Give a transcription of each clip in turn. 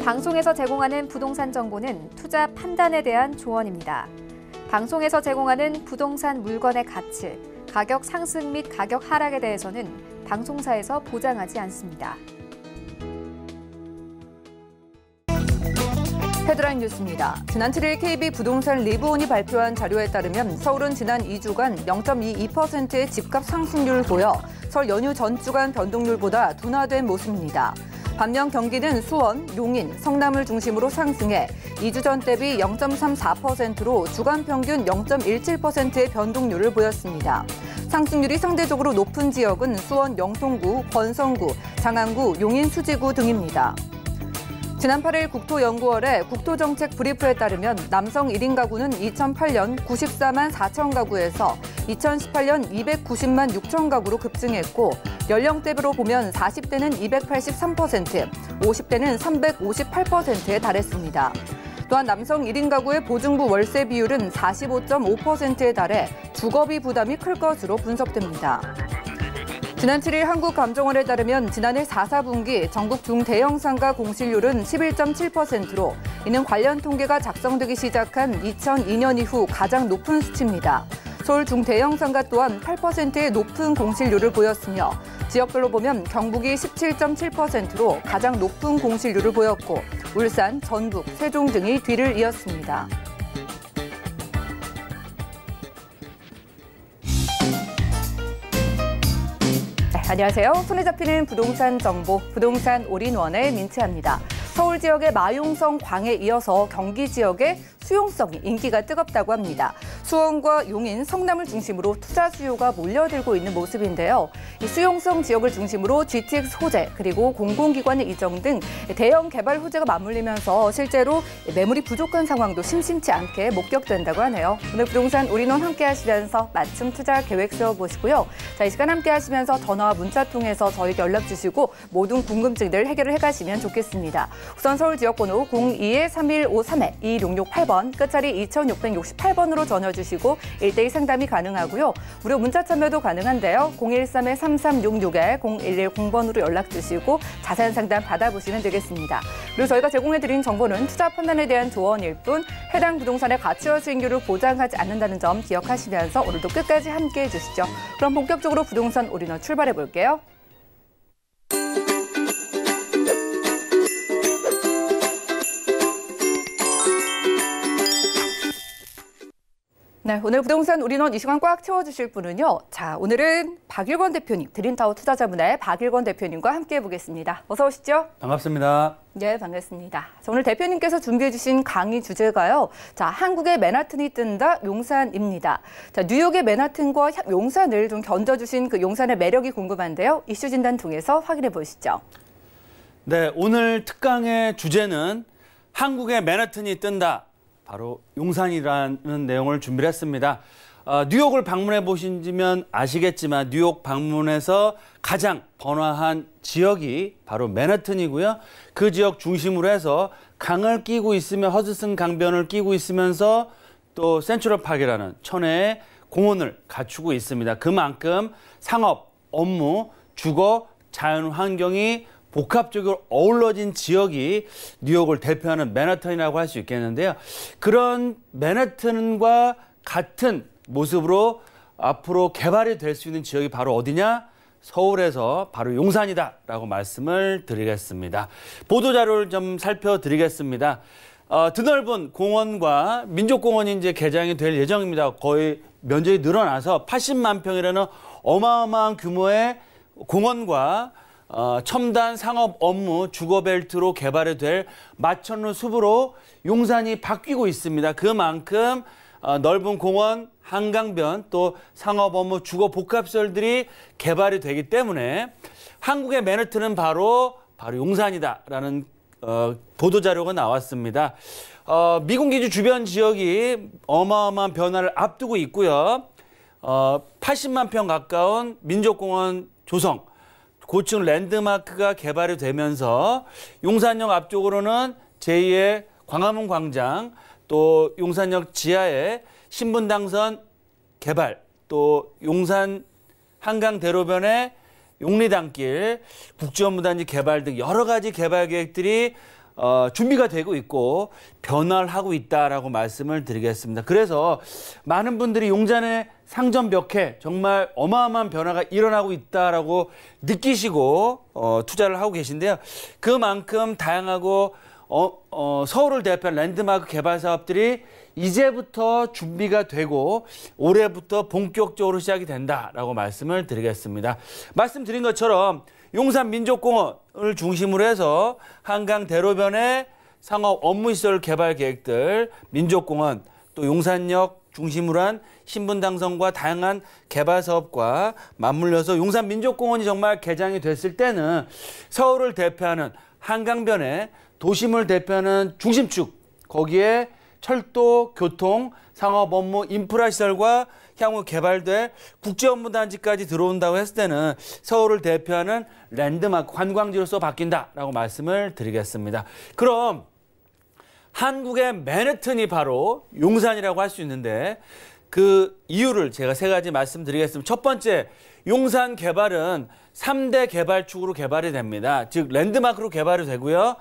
방송에서 제공하는 부동산 정보는 투자 판단에 대한 조언입니다. 방송에서 제공하는 부동산 물건의 가치, 가격 상승 및 가격 하락에 대해서는 방송사에서 보장하지 않습니다. 헤드라인 뉴스입니다. 지난 7일 KB 부동산 리브온이 발표한 자료에 따르면 서울은 지난 2주간 0.22%의 집값 상승률을 보여 설 연휴 전 주간 변동률보다 둔화된 모습입니다. 반면 경기는 수원, 용인, 성남을 중심으로 상승해 2주 전 대비 0.34%로 주간 평균 0.17%의 변동률을 보였습니다. 상승률이 상대적으로 높은 지역은 수원 영통구, 권성구, 장안구, 용인 수지구 등입니다. 지난 8일 국토연구원의 국토정책 브리프에 따르면 남성 1인 가구는 2008년 94만 4천 가구에서 2018년 290만 6천 가구로 급증했고 연령대별로 보면 40대는 283%, 50대는 358%에 달했습니다. 또한 남성 1인 가구의 보증부 월세 비율은 45.5%에 달해 주거비 부담이 클 것으로 분석됩니다. 지난 7일 한국감정원에 따르면 지난해 4, 4분기 전국 중대형 상가 공실률은 11.7%로 이는 관련 통계가 작성되기 시작한 2002년 이후 가장 높은 수치입니다. 서울 중대형 상가 또한 8%의 높은 공실률을 보였으며 지역별로 보면 경북이 17.7%로 가장 높은 공실률을 보였고 울산, 전북, 세종 등이 뒤를 이었습니다. 안녕하세요. 손에 잡히는 부동산 정보, 부동산 올인원의 민채합니다. 서울 지역의 마용성 광에 이어서 경기 지역의 수용성이 인기가 뜨겁다고 합니다. 수원과 용인, 성남을 중심으로 투자 수요가 몰려들고 있는 모습인데요. 이 수용성 지역을 중심으로 GTX 호재 그리고 공공기관의 이정 등 대형 개발 호재가 맞물리면서 실제로 매물이 부족한 상황도 심심치 않게 목격된다고 하네요. 오늘 부동산 올인원 함께 하시면서 맞춤 투자 계획 세워보시고요. 자, 이 시간 함께 하시면서 전화와 문자 통해서 저희에게 연락 주시고 모든 궁금증들 해결을 해가시면 좋겠습니다. 우선 서울 지역번호 02-3153-2668번 끝자리 2668번으로 전화 주시고 1대1 상담이 가능하고요. 무료 문자 참여도 가능한데요. 013-3366-0110번으로 연락 주시고 자세한 상담 받아보시면 되겠습니다. 그리고 저희가 제공해드린 정보는 투자 판단에 대한 조언일 뿐 해당 부동산의 가치와 수익률을 보장하지 않는다는 점 기억하시면서 오늘도 끝까지 함께해 주시죠. 그럼 본격적으로 부동산 올인원 출발해 볼게요. 네, 오늘 부동산 올인원 이 시간 꽉 채워주실 분은요. 자, 오늘은 박일권 대표님, 드림타워 투자자문의 박일권 대표님과 함께해 보겠습니다. 어서 오시죠. 반갑습니다. 네, 반갑습니다. 자, 오늘 대표님께서 준비해 주신 강의 주제가요. 자, 한국의 맨하튼이 뜬다, 용산입니다. 자, 뉴욕의 맨하튼과 용산을 좀 견뎌주신 그 용산의 매력이 궁금한데요. 이슈 진단 통해서 확인해 보시죠. 네, 오늘 특강의 주제는 한국의 맨하튼이 뜬다. 바로 용산이라는 내용을 준비를 했습니다. 뉴욕을 방문해 보시면 아시겠지만 뉴욕 방문해서 가장 번화한 지역이 바로 맨하튼이고요. 그 지역 중심으로 해서 강을 끼고 있으며 허드슨 강변을 끼고 있으면서 또 센트럴파크라는 천혜의 공원을 갖추고 있습니다. 그만큼 상업, 업무, 주거, 자연 환경이 복합적으로 어우러진 지역이 뉴욕을 대표하는 맨하튼이라고 할 수 있겠는데요. 그런 맨하튼과 같은 모습으로 앞으로 개발이 될 수 있는 지역이 바로 어디냐? 서울에서 바로 용산이다라고 말씀을 드리겠습니다. 보도자료를 좀 살펴드리겠습니다. 드넓은 공원과 민족공원이 이제 개장이 될 예정입니다. 거의 면적이 늘어나서 80만 평이라는 어마어마한 규모의 공원과 첨단 상업 업무 주거벨트로 개발이 될 마천루 숲으로 용산이 바뀌고 있습니다. 그만큼 넓은 공원, 한강변, 또 상업 업무 주거 복합시설들이 개발이 되기 때문에 한국의 맨하튼은 바로 용산이다라는 보도자료가 나왔습니다. 미군 기지 주변 지역이 어마어마한 변화를 앞두고 있고요. 80만 평 가까운 민족공원 조성, 고층 랜드마크가 개발이 되면서 용산역 앞쪽으로는 제2의 광화문 광장, 또 용산역 지하에 신분당선 개발, 또 용산 한강대로변의 용리단길, 국제업무단지 개발 등 여러 가지 개발 계획들이 준비가 되고 있고 변화를 하고 있다라고 말씀을 드리겠습니다. 그래서 많은 분들이 용산의 상점 몇 회 정말 어마어마한 변화가 일어나고 있다라고 느끼시고 투자를 하고 계신데요. 그만큼 다양하고 서울을 대표한 랜드마크 개발 사업들이 이제부터 준비가 되고 올해부터 본격적으로 시작이 된다라고 말씀을 드리겠습니다. 말씀드린 것처럼 용산 민족공원을 중심으로 해서 한강 대로변의 상업 업무시설 개발 계획들, 민족공원, 또 용산역 중심으로 한 신분당선과 다양한 개발 사업과 맞물려서 용산 민족공원이 정말 개장이 됐을 때는 서울을 대표하는 한강변의 도심을 대표하는 중심축, 거기에 철도, 교통, 상업 업무, 인프라 시설과 향후 개발될 국제업무단지까지 들어온다고 했을 때는 서울을 대표하는 랜드마크 관광지로서 바뀐다라고 말씀을 드리겠습니다. 그럼 한국의 맨해튼이 바로 용산이라고 할 수 있는데 그 이유를 제가 세 가지 말씀드리겠습니다. 첫 번째, 용산 개발은 3대 개발축으로 개발이 됩니다. 즉 랜드마크로 개발이 되고요.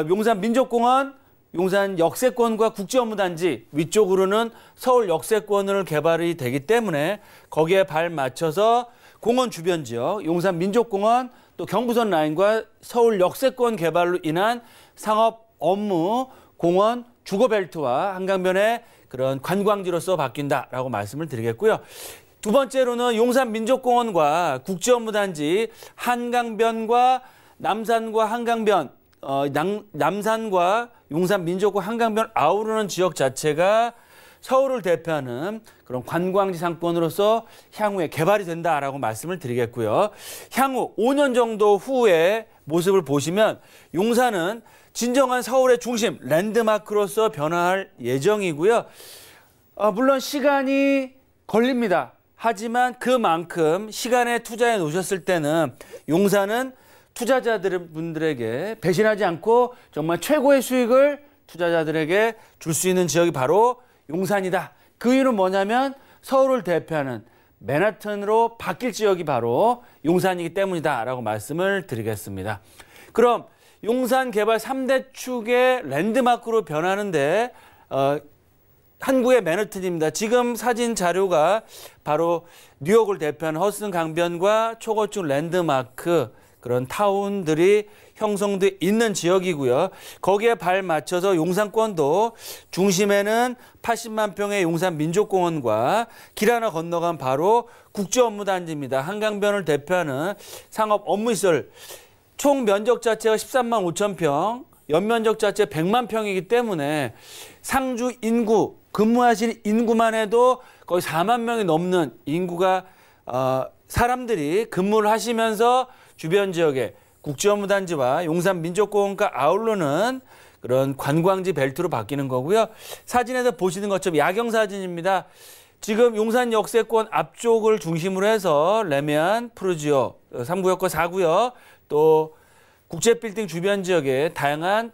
용산 민족공원, 용산 역세권과 국제업무단지 위쪽으로는 서울 역세권을 개발이 되기 때문에 거기에 발 맞춰서 공원 주변 지역, 용산 민족공원, 또 경부선 라인과 서울 역세권 개발로 인한 상업, 업무, 공원, 주거벨트와 한강변의 그런 관광지로서 바뀐다라고 말씀을 드리겠고요. 두 번째로는 용산 민족공원과 국제업무단지 한강변과 남산과 한강변, 남산과 용산 민족과 한강변 아우르는 지역 자체가 서울을 대표하는 그런 관광지 상권으로서 향후에 개발이 된다라고 말씀을 드리겠고요. 향후 5년 정도 후의 모습을 보시면 용산은 진정한 서울의 중심, 랜드마크로서 변화할 예정이고요. 물론 시간이 걸립니다. 하지만 그만큼 시간에 투자해 놓으셨을 때는 용산은 투자자분들에게 배신하지 않고 정말 최고의 수익을 투자자들에게 줄 수 있는 지역이 바로 용산이다. 그 이유는 뭐냐면 서울을 대표하는 맨하튼으로 바뀔 지역이 바로 용산이기 때문이다라고 말씀을 드리겠습니다. 그럼 용산 개발 3대 축의 랜드마크로 변하는데 한국의 맨하튼입니다. 지금 사진 자료가 바로 뉴욕을 대표하는 허슨 강변과 초고층 랜드마크 그런 타운들이 형성돼 있는 지역이고요. 거기에 발 맞춰서 용산권도 중심에는 80만 평의 용산 민족공원과 길 하나 건너간 바로 국제업무단지입니다. 한강변을 대표하는 상업 업무시설 총 면적 자체가 13만 5천 평, 연면적 자체 100만 평이기 때문에 상주 인구, 근무하시는 인구만 해도 거의 4만 명이 넘는 인구가 사람들이 근무를 하시면서 주변 지역에 국제업무단지와 용산 민족공원과 아울러는 그런 관광지 벨트로 바뀌는 거고요. 사진에서 보시는 것처럼 야경 사진입니다. 지금 용산 역세권 앞쪽을 중심으로 해서 레미안, 푸르지오, 3구역과 4구역 또 국제빌딩 주변 지역에 다양한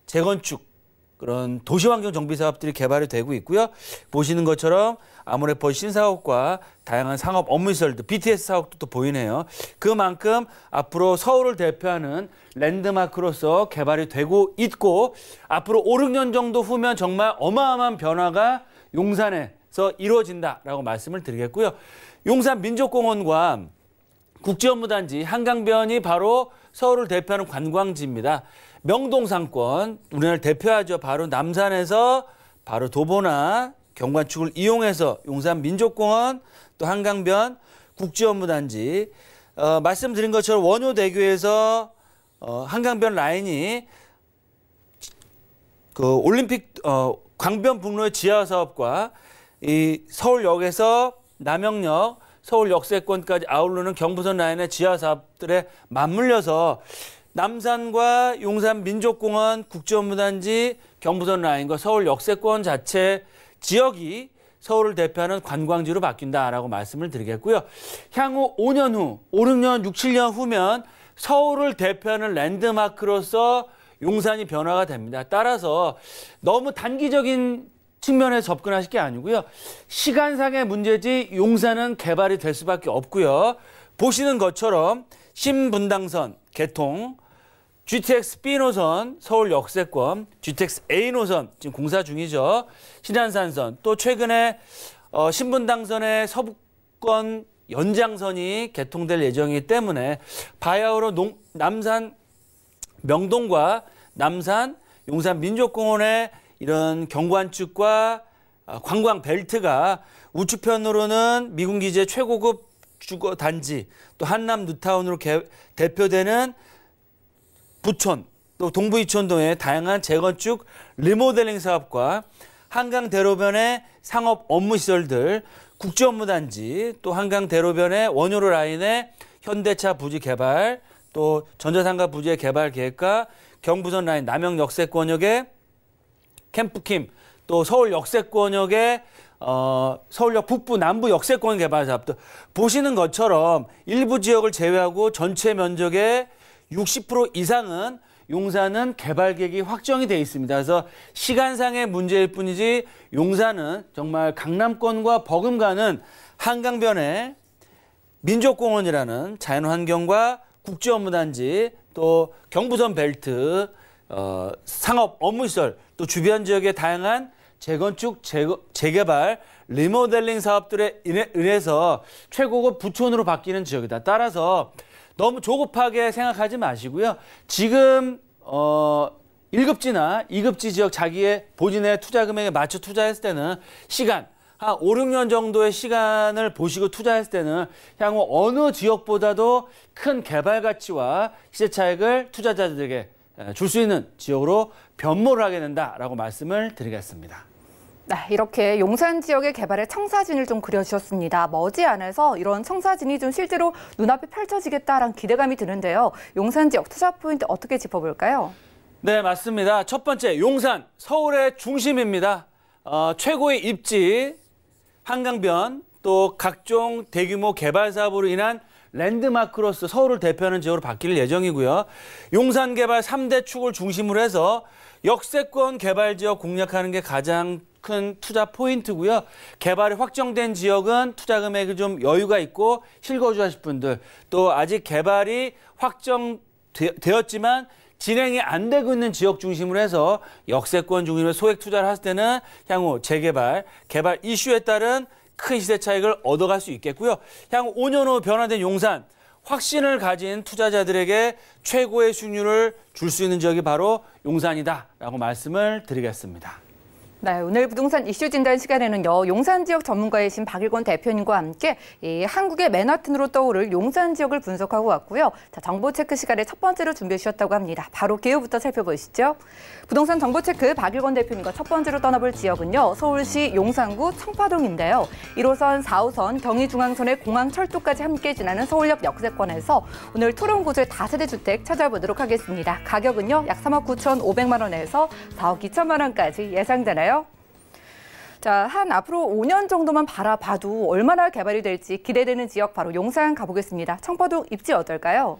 재건축 그런 도시환경 정비 사업들이 개발이 되고 있고요. 보시는 것처럼 아모레퍼 신사옥과 다양한 상업 업무시설들, BTS 사옥도 또 보이네요. 그만큼 앞으로 서울을 대표하는 랜드마크로서 개발이 되고 있고 앞으로 5, 6년 정도 후면 정말 어마어마한 변화가 용산에서 이루어진다라고 말씀을 드리겠고요. 용산 민족공원과 국제업무단지 한강변이 바로 서울을 대표하는 관광지입니다. 명동상권, 우리나라를 대표하죠. 바로 남산에서 바로 도보나 경관축을 이용해서 용산 민족공원, 또 한강변, 국제업무단지 말씀드린 것처럼 원효대교에서 한강변 라인이 그 올림픽 광변북로의 지하사업과 이 서울역에서 남영역, 서울 역세권까지 아우르는 경부선 라인의 지하사업들에 맞물려서 남산과 용산 민족공원, 국제업무단지, 경부선 라인과 서울 역세권 자체 지역이 서울을 대표하는 관광지로 바뀐다라고 말씀을 드리겠고요. 향후 5년 후, 5, 6년, 6, 7년 후면 서울을 대표하는 랜드마크로서 용산이 변화가 됩니다. 따라서 너무 단기적인 측면에서 접근하실 게 아니고요. 시간상의 문제지 용산은 개발이 될 수밖에 없고요. 보시는 것처럼 신분당선 개통, GTX B 노선 서울 역세권, GTX A 노선 지금 공사 중이죠. 신안산선, 또 최근에 신분당선의 서부권 연장선이 개통될 예정이기 때문에 바야흐로 남산 명동과 남산 용산 민족공원의 이런 경관축과 관광 벨트가 우측편으로는 미군 기지의 최고급 주거 단지, 또 한남 뉴타운으로 대표되는 부촌, 또 동부 이촌동의 다양한 재건축 리모델링 사업과 한강 대로변의 상업 업무 시설들, 국제업무단지, 또 한강 대로변의 원효로 라인의 현대차 부지 개발, 또 전자상가 부지의 개발 계획과 경부선 라인 남영 역세권역의 캠프킴, 또 서울 역세권역의 서울역 북부 남부 역세권 개발 사업도 보시는 것처럼 일부 지역을 제외하고 전체 면적의 60% 이상은 용산은 개발 계획이 확정이 돼 있습니다. 그래서 시간상의 문제일 뿐이지 용산은 정말 강남권과 버금가는 한강변에 민족공원이라는 자연환경과 국제업무단지, 또 경부선 벨트, 상업 업무시설, 또 주변 지역의 다양한 재건축, 재개발, 리모델링 사업들에 인해서 최고급 부촌으로 바뀌는 지역이다. 따라서 너무 조급하게 생각하지 마시고요. 지금 1급지나 2급지 지역 자기의 본인의 투자 금액에 맞춰 투자했을 때는 시간, 한 5, 6년 정도의 시간을 보시고 투자했을 때는 향후 어느 지역보다도 큰 개발 가치와 시세 차익을 투자자들에게 줄 수 있는 지역으로 변모를 하게 된다라고 말씀을 드리겠습니다. 네, 이렇게 용산 지역의 개발의 청사진을 좀 그려주셨습니다. 머지않아서 이런 청사진이 좀 실제로 눈앞에 펼쳐지겠다라는 기대감이 드는데요. 용산 지역 투자 포인트 어떻게 짚어볼까요? 네, 맞습니다. 첫 번째, 용산, 서울의 중심입니다. 최고의 입지, 한강변, 또 각종 대규모 개발 사업으로 인한 랜드마크로서 서울을 대표하는 지역으로 바뀔 예정이고요. 용산 개발 3대 축을 중심으로 해서 역세권 개발 지역 공략하는 게 가장 큰 투자 포인트고요. 개발이 확정된 지역은 투자 금액이 좀 여유가 있고 실거주하실 분들, 또 아직 개발이 확정되었지만 진행이 안 되고 있는 지역 중심으로 해서 역세권 중심으로 소액 투자를 하실 때는 향후 재개발, 개발 이슈에 따른 큰 시세 차익을 얻어갈 수 있겠고요. 향후 5년 후 변화된 용산, 확신을 가진 투자자들에게 최고의 수익률을 줄 수 있는 지역이 바로 용산이다라고 말씀을 드리겠습니다. 네, 오늘 부동산 이슈 진단 시간에는요, 용산 지역 전문가이신 박일권 대표님과 함께 이 한국의 맨하튼으로 떠오를 용산 지역을 분석하고 왔고요. 자, 정보 체크 시간에 첫 번째로 준비해 주셨다고 합니다. 바로 기후부터 살펴보시죠. 부동산 정보 체크 박일권 대표님과 첫 번째로 떠나볼 지역은요, 서울시 용산구 청파동인데요. 1호선, 4호선, 경의중앙선의 공항철도까지 함께 지나는 서울역 역세권에서 오늘 토론 구조의 다세대 주택 찾아보도록 하겠습니다. 가격은요, 약 3억 9,500만 원에서 4억 2천만 원까지 예상되나요? 자, 앞으로 5년 정도만 바라봐도 얼마나 개발이 될지 기대되는 지역 바로 용산 가보겠습니다. 청파동 입지 어떨까요?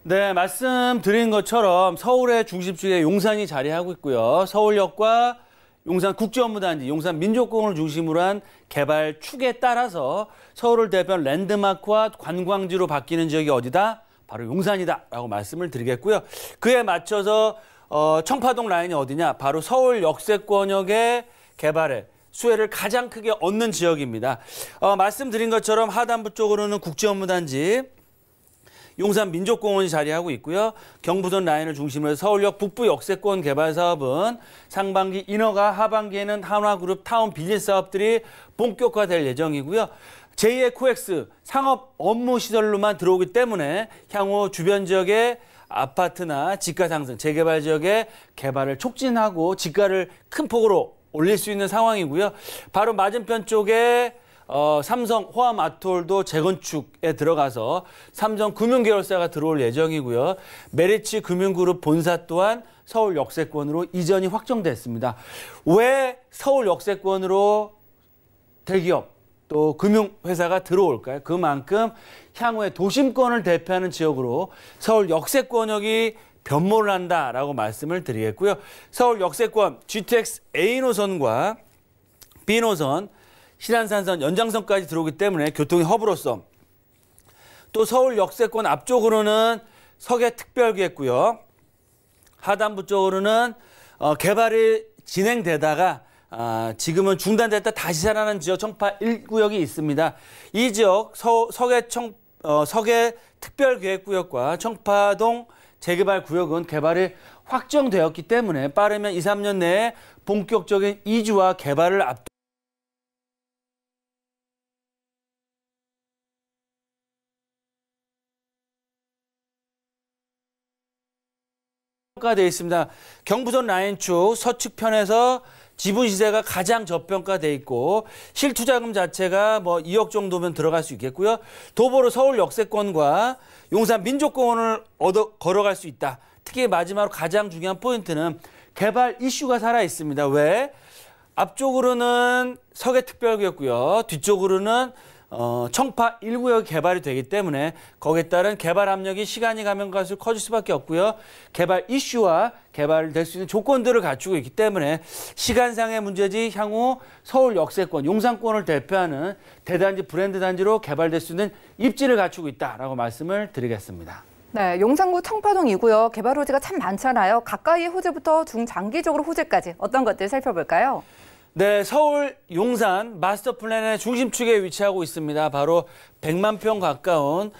네, 말씀드린 것처럼 서울의 중심지에 용산이 자리하고 있고요. 서울역과 용산 국제업무단지, 용산 민족공원을 중심으로 한 개발 축에 따라서 서울을 대표한 랜드마크와 관광지로 바뀌는 지역이 어디다? 바로 용산이다라고 말씀을 드리겠고요. 그에 맞춰서 청파동 라인이 어디냐? 바로 서울 역세권역의 개발에 수혜를 가장 크게 얻는 지역입니다. 말씀드린 것처럼 하단부 쪽으로는 국제업무단지, 용산 민족공원이 자리하고 있고요. 경부선 라인을 중심으로 해서 서울역 북부 역세권 개발 사업은 상반기 인허가, 하반기에는 한화그룹 타운 비즈니스 사업들이 본격화될 예정이고요. 제2의 코엑스 상업 업무 시설로만 들어오기 때문에 향후 주변 지역의 아파트나 지가 상승, 재개발 지역의 개발을 촉진하고 지가를 큰 폭으로 올릴 수 있는 상황이고요. 바로 맞은편 쪽에 삼성 호암아톨도 재건축에 들어가서 삼성 금융계열사가 들어올 예정이고요. 메리츠 금융그룹 본사 또한 서울 역세권으로 이전이 확정됐습니다. 왜 서울 역세권으로 대기업 또 금융회사가 들어올까요? 그만큼 향후에 도심권을 대표하는 지역으로 서울 역세권역이 변모를 한다라고 말씀을 드리겠고요. 서울 역세권 GTX A 노선과 B 노선, 신안산선, 연장선까지 들어오기 때문에 교통의 허브로서, 또 서울 역세권 앞쪽으로는 서계특별구였고요. 하단부 쪽으로는 개발이 진행되다가 지금은 중단됐다 다시 살아난 지역 청파 1구역이 있습니다. 이 지역 서계 특별계획구역과 청파동 재개발 구역은 개발이 확정되었기 때문에 빠르면 2, 3년 내에 본격적인 이주와 개발을 되어 있습니다. 경부선 라인축 서측편에서 지분 시세가 가장 저평가돼 있고 실투자금 자체가 뭐 2억 정도면 들어갈 수 있겠고요. 도보로 서울 역세권과 용산 민족공원을 걸어갈 수 있다. 특히 마지막으로 가장 중요한 포인트는 개발 이슈가 살아 있습니다. 왜? 앞쪽으로는 서계특별구역고요. 뒤쪽으로는 청파 1구역 개발이 되기 때문에 거기에 따른 개발 압력이 시간이 가면 갈수록 커질 수밖에 없고요. 개발 이슈와 개발될 수 있는 조건들을 갖추고 있기 때문에 시간상의 문제지 향후 서울 역세권, 용산권을 대표하는 대단지 브랜드 단지로 개발될 수 있는 입지를 갖추고 있다라고 말씀을 드리겠습니다. 네, 용산구 청파동 2구역 개발 호재가 참 많잖아요. 가까이의 호재부터 중장기적으로 호재까지 어떤 것들 살펴볼까요? 네, 서울 용산 마스터 플랜의 중심축에 위치하고 있습니다. 바로 100만 평 가까운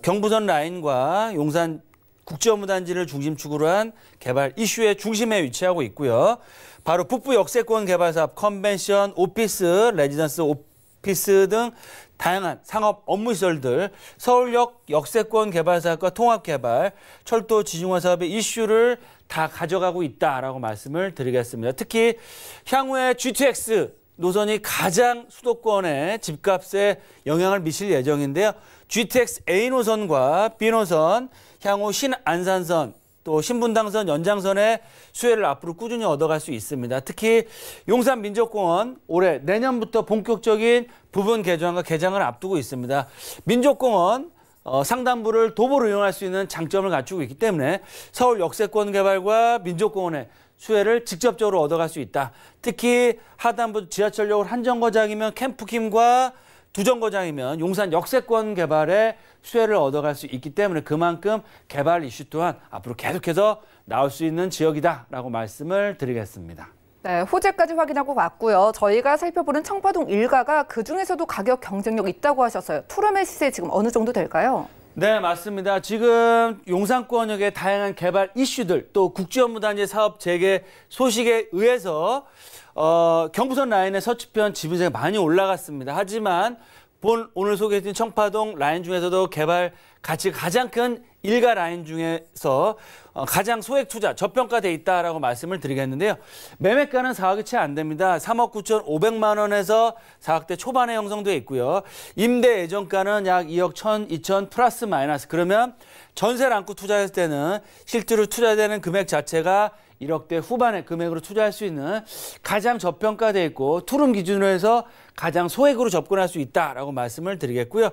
경부선 라인과 용산 국제업무단지를 중심축으로 한 개발 이슈의 중심에 위치하고 있고요. 바로 북부 역세권 개발 사업, 컨벤션, 오피스, 레지던스 오피스 등 다양한 상업 업무시설들, 서울역 역세권 개발 사업과 통합개발, 철도 지중화 사업의 이슈를 다 가져가고 있다라고 말씀을 드리겠습니다. 특히 향후에 GTX 노선이 가장 수도권의 집값에 영향을 미칠 예정인데요. GTX A 노선과 B 노선, 향후 신안산선, 또 신분당선 연장선의 수혜를 앞으로 꾸준히 얻어갈 수 있습니다. 특히 용산 민족공원 올해 내년부터 본격적인 부분 개조안과 개장을 앞두고 있습니다. 민족공원 상단부를 도보로 이용할 수 있는 장점을 갖추고 있기 때문에 서울 역세권 개발과 민족공원의 수혜를 직접적으로 얻어갈 수 있다. 특히 하단부 지하철역을 한 정거장이면 캠프킴과 두 정거장이면 용산 역세권 개발에 수혜를 얻어갈 수 있기 때문에 그만큼 개발 이슈 또한 앞으로 계속해서 나올 수 있는 지역이다라고 말씀을 드리겠습니다. 네, 호재까지 확인하고 왔고요. 저희가 살펴보는 청파동 일가가 그중에서도 가격 경쟁력이 있다고 하셨어요. 투룸의 시세 지금 어느 정도 될까요? 네, 맞습니다. 지금 용산권역의 다양한 개발 이슈들 또 국제업무단지 사업 재개 소식에 의해서 경부선 라인의 서측편 지분세가 많이 올라갔습니다. 하지만 오늘 소개해드린 청파동 라인 중에서도 개발 가치가 가장 큰 일가 라인 중에서 가장 소액 투자, 저평가돼 있다라고 말씀을 드리겠는데요. 매매가는 4억이 채 안 됩니다. 3억 9,500만 원에서 4억대 초반에 형성돼 있고요. 임대 예정가는 약 2억 1천, 2천 플러스 마이너스. 그러면 전세를 안고 투자했을 때는 실제로 투자되는 금액 자체가 1억대 후반의 금액으로 투자할 수 있는 가장 저평가돼 있고 투룸 기준으로 해서 가장 소액으로 접근할 수 있다라고 말씀을 드리겠고요.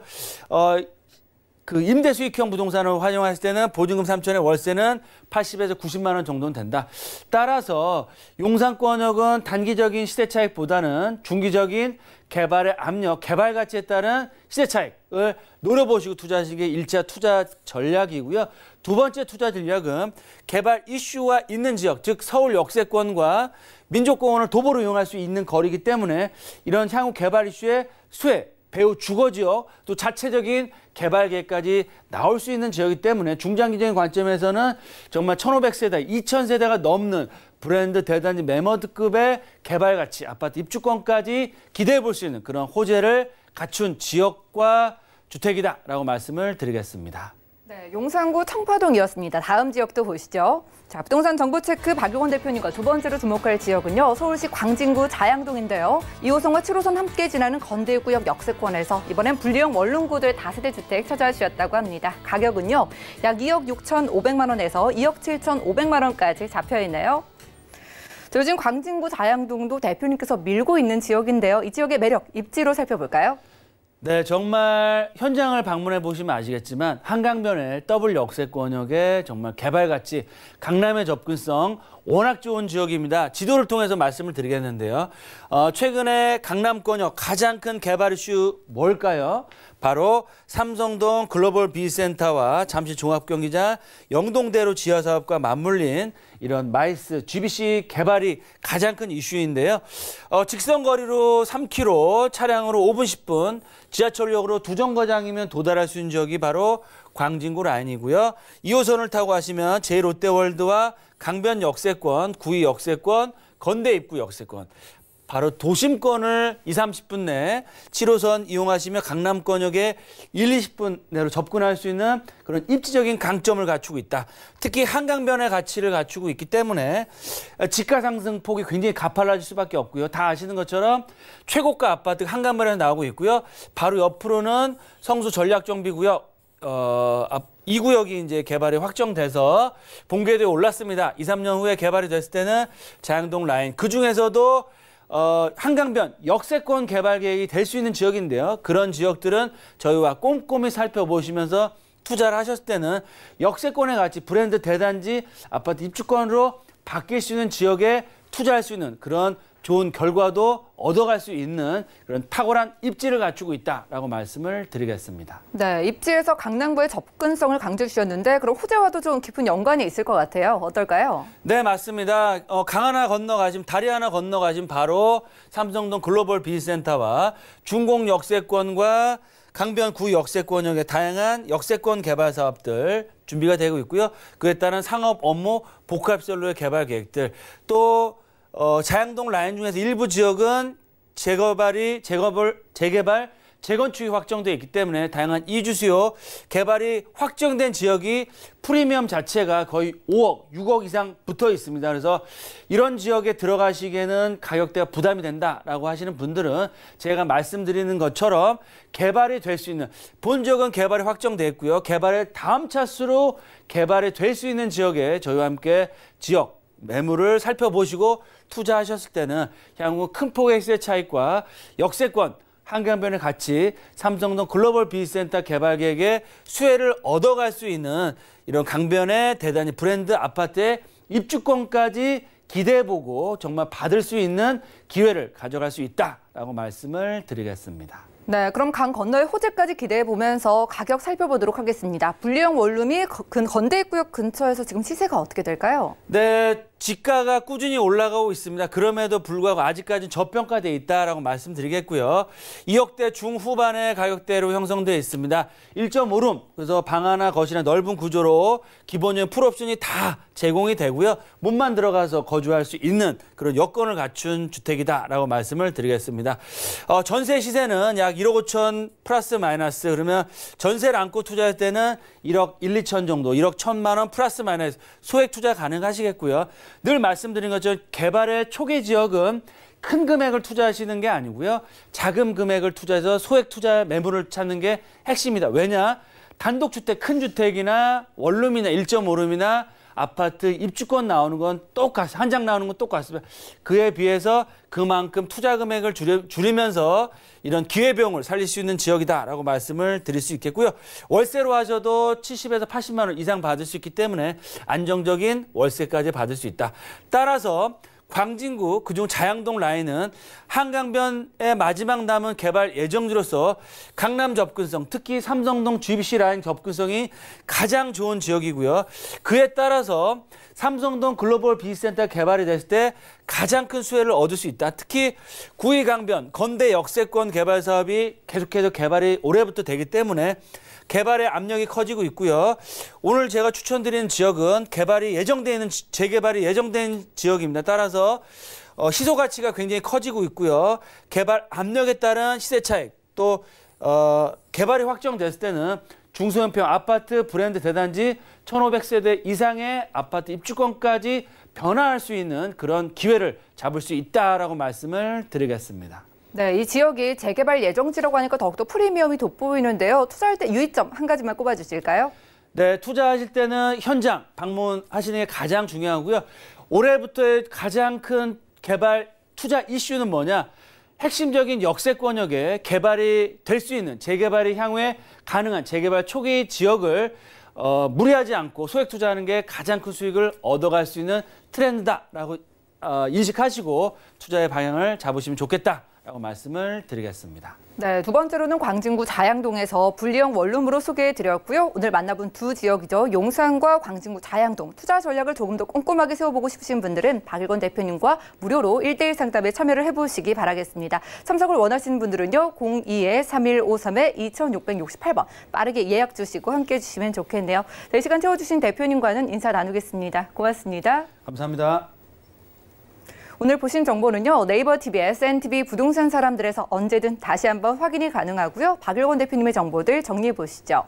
그 임대 수익형 부동산을 활용했을 때는 보증금 3천에 월세는 80에서 90만 원 정도는 된다. 따라서 용산권역은 단기적인 시대 차익보다는 중기적인 개발의 압력, 개발 가치에 따른 시대 차익을 노려보시고 투자하시는 게 1차 투자 전략이고요. 두 번째 투자 전략은 개발 이슈가 있는 지역, 즉 서울 역세권과 민족공원을 도보로 이용할 수 있는 거리이기 때문에 이런 향후 개발 이슈의 수혜, 배후 주거지역, 또 자체적인 개발 계획까지 나올 수 있는 지역이기 때문에 중장기적인 관점에서는 정말 1,500세대, 2,000세대가 넘는 브랜드 대단지 매머드급의 개발 가치, 아파트 입주권까지 기대해 볼 수 있는 그런 호재를 갖춘 지역과 주택이다라고 말씀을 드리겠습니다. 네, 용산구 청파동이었습니다. 다음 지역도 보시죠. 자, 부동산 정보체크 박용원 대표님과 두 번째로 주목할 지역은요. 서울시 광진구 자양동인데요. 2호선과 7호선 함께 지나는 건대구역 역세권에서 이번엔 분리형 원룸구들 다세대 주택 찾아주셨다고 합니다. 가격은요. 약 2억 6,500만 원에서 2억 7,500만 원까지 잡혀있네요. 요즘 광진구 자양동도 대표님께서 밀고 있는 지역인데요. 이 지역의 매력, 입지로 살펴볼까요? 네, 정말 현장을 방문해 보시면 아시겠지만 한강변의 더블 역세권역의 정말 개발 가치, 강남의 접근성 워낙 좋은 지역입니다. 지도를 통해서 말씀을 드리겠는데요. 최근에 강남권역 가장 큰 개발 이슈 뭘까요? 바로 삼성동 글로벌 비센터와 잠실 종합경기장 영동대로 지하사업과 맞물린 이런 마이스 GBC 개발이 가장 큰 이슈인데요. 직선거리로 3km, 차량으로 5분 10분, 지하철역으로 2정거장이면 도달할 수 있는 지역이 바로 광진구 라인이고요. 2호선을 타고 가시면 제1롯데월드와 강변 역세권, 구의 역세권, 건대 입구 역세권, 바로 도심권을 20-30분 내에 7호선 이용하시며 강남권역에 1-20분 내로 접근할 수 있는 그런 입지적인 강점을 갖추고 있다. 특히 한강변의 가치를 갖추고 있기 때문에 지가 상승폭이 굉장히 가팔라질 수밖에 없고요. 다 아시는 것처럼 최고가 아파트 한강변에 나오고 있고요. 바로 옆으로는 성수 전략정비구역 2구역이 이제 개발이 확정돼서 본궤도에 올랐습니다. 2-3년 후에 개발이 됐을 때는 자양동 라인, 그중에서도 한강변 역세권 개발 계획이 될 수 있는 지역인데요. 그런 지역들은 저희와 꼼꼼히 살펴보시면서 투자를 하셨을 때는 역세권의 가치, 브랜드 대단지, 아파트 입주권으로 바뀔 수 있는 지역에 투자할 수 있는 그런 좋은 결과도 얻어갈 수 있는 그런 탁월한 입지를 갖추고 있다라고 말씀을 드리겠습니다. 네, 입지에서 강남구의 접근성을 강조해 주셨는데 그럼 호재와도 좀 깊은 연관이 있을 것 같아요. 어떨까요? 네, 맞습니다. 강 하나 건너가시면, 다리 하나 건너가시면 바로 삼성동 글로벌 비센터와 중공 역세권과 강변 구 역세권역의 다양한 역세권 개발 사업들 준비가 되고 있고요. 그에 따른 상업 업무 복합선로의 개발 계획들, 또 자양동 라인 중에서 일부 지역은 재개발, 재건축이 확정되어 있기 때문에 다양한 이주 수요, 개발이 확정된 지역이 프리미엄 자체가 거의 5억, 6억 이상 붙어 있습니다. 그래서 이런 지역에 들어가시기에는 가격대가 부담이 된다라고 하시는 분들은 제가 말씀드리는 것처럼 개발이 될 수 있는, 본 지역은 개발이 확정됐고요. 개발의 다음 차수로 개발이 될 수 있는 지역에 저희와 함께 지역 매물을 살펴보시고 투자하셨을 때는 향후 큰 폭의 시세 차익과 역세권, 한강변의 가치, 삼성동 글로벌 비센터 개발 계획의 수혜를 얻어갈 수 있는 이런 강변의 대단히 브랜드 아파트의 입주권까지 기대해보고 정말 받을 수 있는 기회를 가져갈 수 있다라고 말씀을 드리겠습니다. 네, 그럼 강 건너의 호재까지 기대해 보면서 가격 살펴보도록 하겠습니다. 분리형 원룸이 건대입구역 근처에서 지금 시세가 어떻게 될까요? 네, 지가가 꾸준히 올라가고 있습니다. 그럼에도 불구하고 아직까지는 저평가되어 있다라고 말씀드리겠고요. 2억대 중후반의 가격대로 형성되어 있습니다. 1.5룸, 그래서 방 하나, 거실이나 넓은 구조로 기본적인 풀옵션이 다 제공이 되고요. 몸만 들어가서 거주할 수 있는 그런 여건을 갖춘 주택이다라고 말씀을 드리겠습니다. 전세 시세는 약 1억 5천 플러스 마이너스, 그러면 전세를 안고 투자할 때는 1억 1, 2천 정도, 1억 1천만 원 플러스 마이너스 소액 투자 가능하시겠고요. 늘 말씀드린 것처럼 개발의 초기 지역은 큰 금액을 투자하시는 게 아니고요. 작은 금액을 투자해서 소액 투자 매물을 찾는 게 핵심이다. 왜냐? 단독주택, 큰 주택이나 원룸이나 1.5룸이나 아파트 입주권 나오는 건 똑같습니다. 한 장 나오는 건 똑같습니다. 그에 비해서 그만큼 투자 금액을 줄이면서 이런 기회비용을 살릴 수 있는 지역이다라고 말씀을 드릴 수 있겠고요. 월세로 하셔도 70에서 80만 원 이상 받을 수 있기 때문에 안정적인 월세까지 받을 수 있다. 따라서 광진구 그중 자양동 라인은 한강변의 마지막 남은 개발 예정지로서 강남 접근성, 특히 삼성동 GBC 라인 접근성이 가장 좋은 지역이고요. 그에 따라서 삼성동 글로벌 비센터 개발이 됐을 때 가장 큰 수혜를 얻을 수 있다. 특히 구의 강변, 건대 역세권 개발 사업이 계속해서 개발이 올해부터 되기 때문에 개발의 압력이 커지고 있고요. 오늘 제가 추천드리는 지역은 개발이 예정되어 있는, 재개발이 예정된 지역입니다. 따라서 시소 가치가 굉장히 커지고 있고요. 개발 압력에 따른 시세 차익, 또 개발이 확정됐을 때는 중소형평 아파트 브랜드 대단지 1,500세대 이상의 아파트 입주권까지 변화할 수 있는 그런 기회를 잡을 수 있다라고 말씀을 드리겠습니다. 네, 이 지역이 재개발 예정지라고 하니까 더욱더 프리미엄이 돋보이는데요. 투자할 때 유의점 한 가지만 꼽아주실까요? 네, 투자하실 때는 현장 방문하시는 게 가장 중요하고요. 올해부터의 가장 큰 개발 투자 이슈는 뭐냐? 핵심적인 역세권역에 개발이 될 수 있는, 재개발이 향후에 가능한 재개발 초기 지역을 무리하지 않고 소액 투자하는 게 가장 큰 수익을 얻어갈 수 있는 트렌드다라고 인식하시고 투자의 방향을 잡으시면 좋겠다라고 라고 말씀을 드리겠습니다. 네, 두 번째로는 광진구 자양동에서 분리형 원룸으로 소개해드렸고요. 오늘 만나본 두 지역이죠. 용산과 광진구 자양동. 투자 전략을 조금 더 꼼꼼하게 세워보고 싶으신 분들은 박일권 대표님과 무료로 1:1 상담에 참여를 해보시기 바라겠습니다. 참석을 원하시는 분들은요. 02-3153-2668번 빠르게 예약 주시고 함께해 주시면 좋겠네요. 네, 시간 채워주신 대표님과는 인사 나누겠습니다. 고맙습니다. 감사합니다. 오늘 보신 정보는요. 네이버 TV, SNTV 부동산 사람들에서 언제든 다시 한번 확인이 가능하고요. 박일권 대표님의 정보들 정리해 보시죠.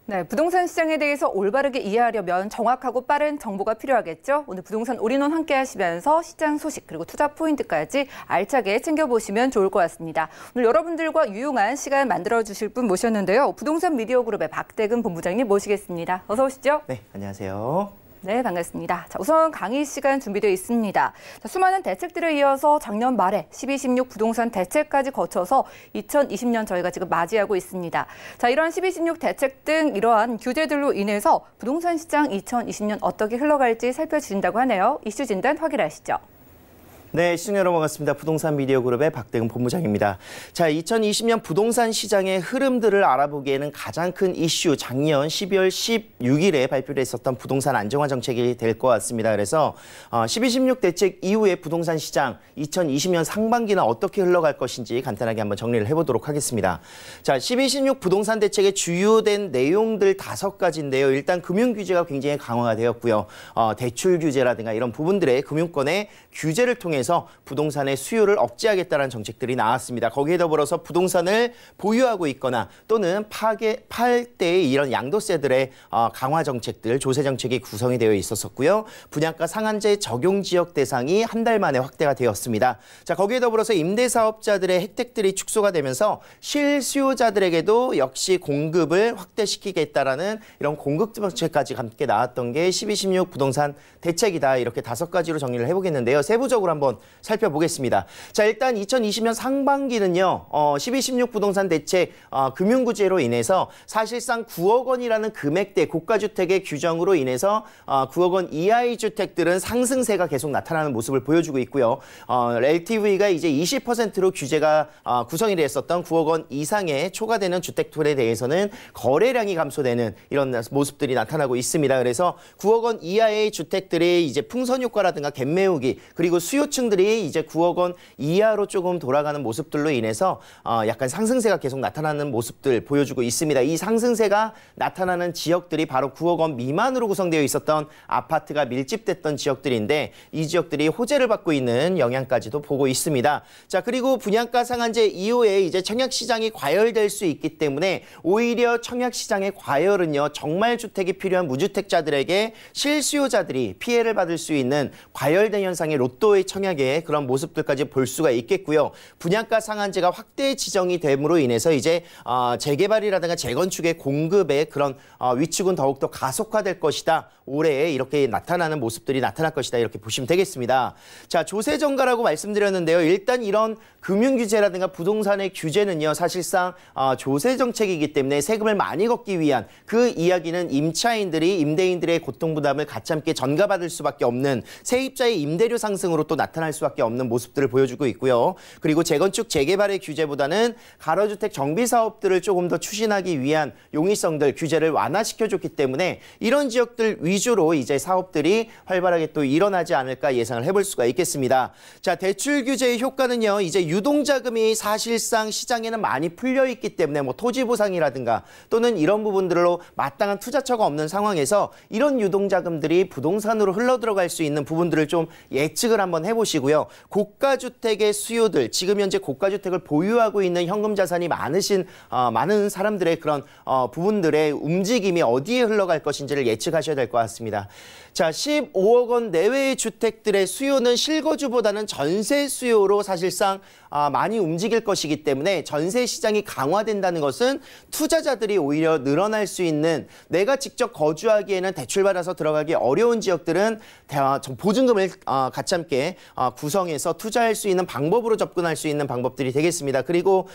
네, 부동산 시장에 대해서 올바르게 이해하려면 정확하고 빠른 정보가 필요하겠죠. 오늘 부동산 올인원 함께 하시면서 시장 소식 그리고 투자 포인트까지 알차게 챙겨보시면 좋을 것 같습니다. 오늘 여러분들과 유용한 시간 만들어주실 분 모셨는데요. 부동산 미디어 그룹의 박대근 본부장님 모시겠습니다. 어서 오시죠. 네, 안녕하세요. 네, 반갑습니다. 자, 우선 강의 시간 준비되어 있습니다. 자, 수많은 대책들에 이어서 작년 말에 12.16 부동산 대책까지 거쳐서 2020년 저희가 지금 맞이하고 있습니다. 자, 이러한 12.16 대책 등 이러한 규제들로 인해서 부동산 시장 2020년 어떻게 흘러갈지 살펴주신다고 하네요. 이슈 진단 확인하시죠. 네, 시청자 여러분 반갑습니다. 부동산 미디어 그룹의 박대근 본부장입니다. 자, 2020년 부동산 시장의 흐름들을 알아보기에는 가장 큰 이슈, 작년 12월 16일에 발표를 했었던 부동산 안정화 정책이 될 것 같습니다. 그래서 12.16 대책 이후에 부동산 시장 2020년 상반기는 어떻게 흘러갈 것인지 간단하게 한번 정리를 해보도록 하겠습니다. 자, 12.16 부동산 대책의 주요된 내용들 5가지인데요. 일단 금융 규제가 굉장히 강화가 되었고요. 대출 규제라든가 이런 부분들의 금융권의 규제를 통해서 부동산의 수요를 억제하겠다는 정책들이 나왔습니다. 거기에 더불어서 부동산을 보유하고 있거나 또는 팔 때의 이런 양도세들의 강화 정책들, 조세 정책이 구성이 되어 있었고요. 분양가 상한제 적용 지역 대상이 한 달 만에 확대가 되었습니다. 자, 거기에 더불어서 임대사업자들의 혜택들이 축소가 되면서 실수요자들에게도 역시 공급을 확대시키겠다라는 이런 공급 정책까지 함께 나왔던 게 12.16 부동산 대책이다. 이렇게 5가지로 정리를 해보겠는데요. 세부적으로 한번 살펴보겠습니다. 자, 일단 2020년 상반기는요. 12.16 부동산 대책 금융구제로 인해서 사실상 9억 원이라는 금액대 고가주택의 규정으로 인해서 9억 원 이하의 주택들은 상승세가 계속 나타나는 모습을 보여주고 있고요. LTV가 이제 20%로 규제가 구성이 됐었던 9억 원 이상의 초과되는 주택들에 대해서는 거래량이 감소되는 이런 모습들이 나타나고 있습니다. 그래서 9억 원 이하의 주택들이 이제 풍선 효과라든가 갭매우기 그리고 수요층들이 이제 9억 원 이하로 조금 돌아가는 모습들로 인해서 약간 상승세가 계속 나타나는 모습들 보여주고 있습니다. 이 상승세가 나타나는 지역들이 바로 9억 원 미만으로 구성되어 있었던 아파트가 밀집됐던 지역들인데 이 지역들이 호재를 받고 있는 영향까지도 보고 있습니다. 자, 그리고 분양가 상한제 이후에 이제 청약시장이 과열될 수 있기 때문에 오히려 청약시장의 과열은요, 정말 주택이 필요한 무주택자들에게 실수요자들이 피해를 받을 수 있는 과열된 현상의 로또의 청약의 그런 모습들까지 볼 수가 있겠고요. 분양가 상한제가 확대 지정이 됨으로 인해서 이제 재개발이라든가 재건축의 공급의 그런 위축은 더욱더 가속화될 것이다. 올해 이렇게 나타나는 모습들이 나타날 것이다. 이렇게 보시면 되겠습니다. 자, 조세 정가라고 말씀드렸는데요. 일단 이런 금융규제라든가 부동산의 규제는요, 사실상 조세 정책이기 때문에 세금을 많이 걷기 위한 그 이야기는 임차인들이 임대인들의 고통 부담을 같이 함께 전가받을 수밖에 없는 세입자의 임대료 상승으로 또 나타납니다. 나타날 수밖에 없는 모습들을 보여주고 있고요. 그리고 재건축 재개발의 규제보다는 가로주택 정비 사업들을 조금 더 추진하기 위한 용이성들 규제를 완화시켜줬기 때문에 이런 지역들 위주로 이제 사업들이 활발하게 또 일어나지 않을까 예상을 해볼 수가 있겠습니다. 자, 대출 규제의 효과는요. 이제 유동자금이 사실상 시장에는 많이 풀려 있기 때문에 뭐 토지 보상이라든가 또는 이런 부분들로 마땅한 투자처가 없는 상황에서 이런 유동자금들이 부동산으로 흘러 들어갈 수 있는 부분들을 좀 예측을 한번 해보시고요. 고가주택의 수요들, 지금 현재 고가주택을 보유하고 있는 현금 자산이 많은 사람들의 그런 부분들의 움직임이 어디에 흘러갈 것인지를 예측하셔야 될 것 같습니다. 자, 15억 원 내외의 주택들의 수요는 실거주보다는 전세 수요로 사실상 많이 움직일 것이기 때문에 전세 시장이 강화된다는 것은 투자자들이 오히려 늘어날 수 있는, 내가 직접 거주하기에는 대출받아서 들어가기 어려운 지역들은 보증금을 같이 함께 구성해서 투자할 수 있는 방법으로 접근할 수 있는 방법들이 되겠습니다. 그리고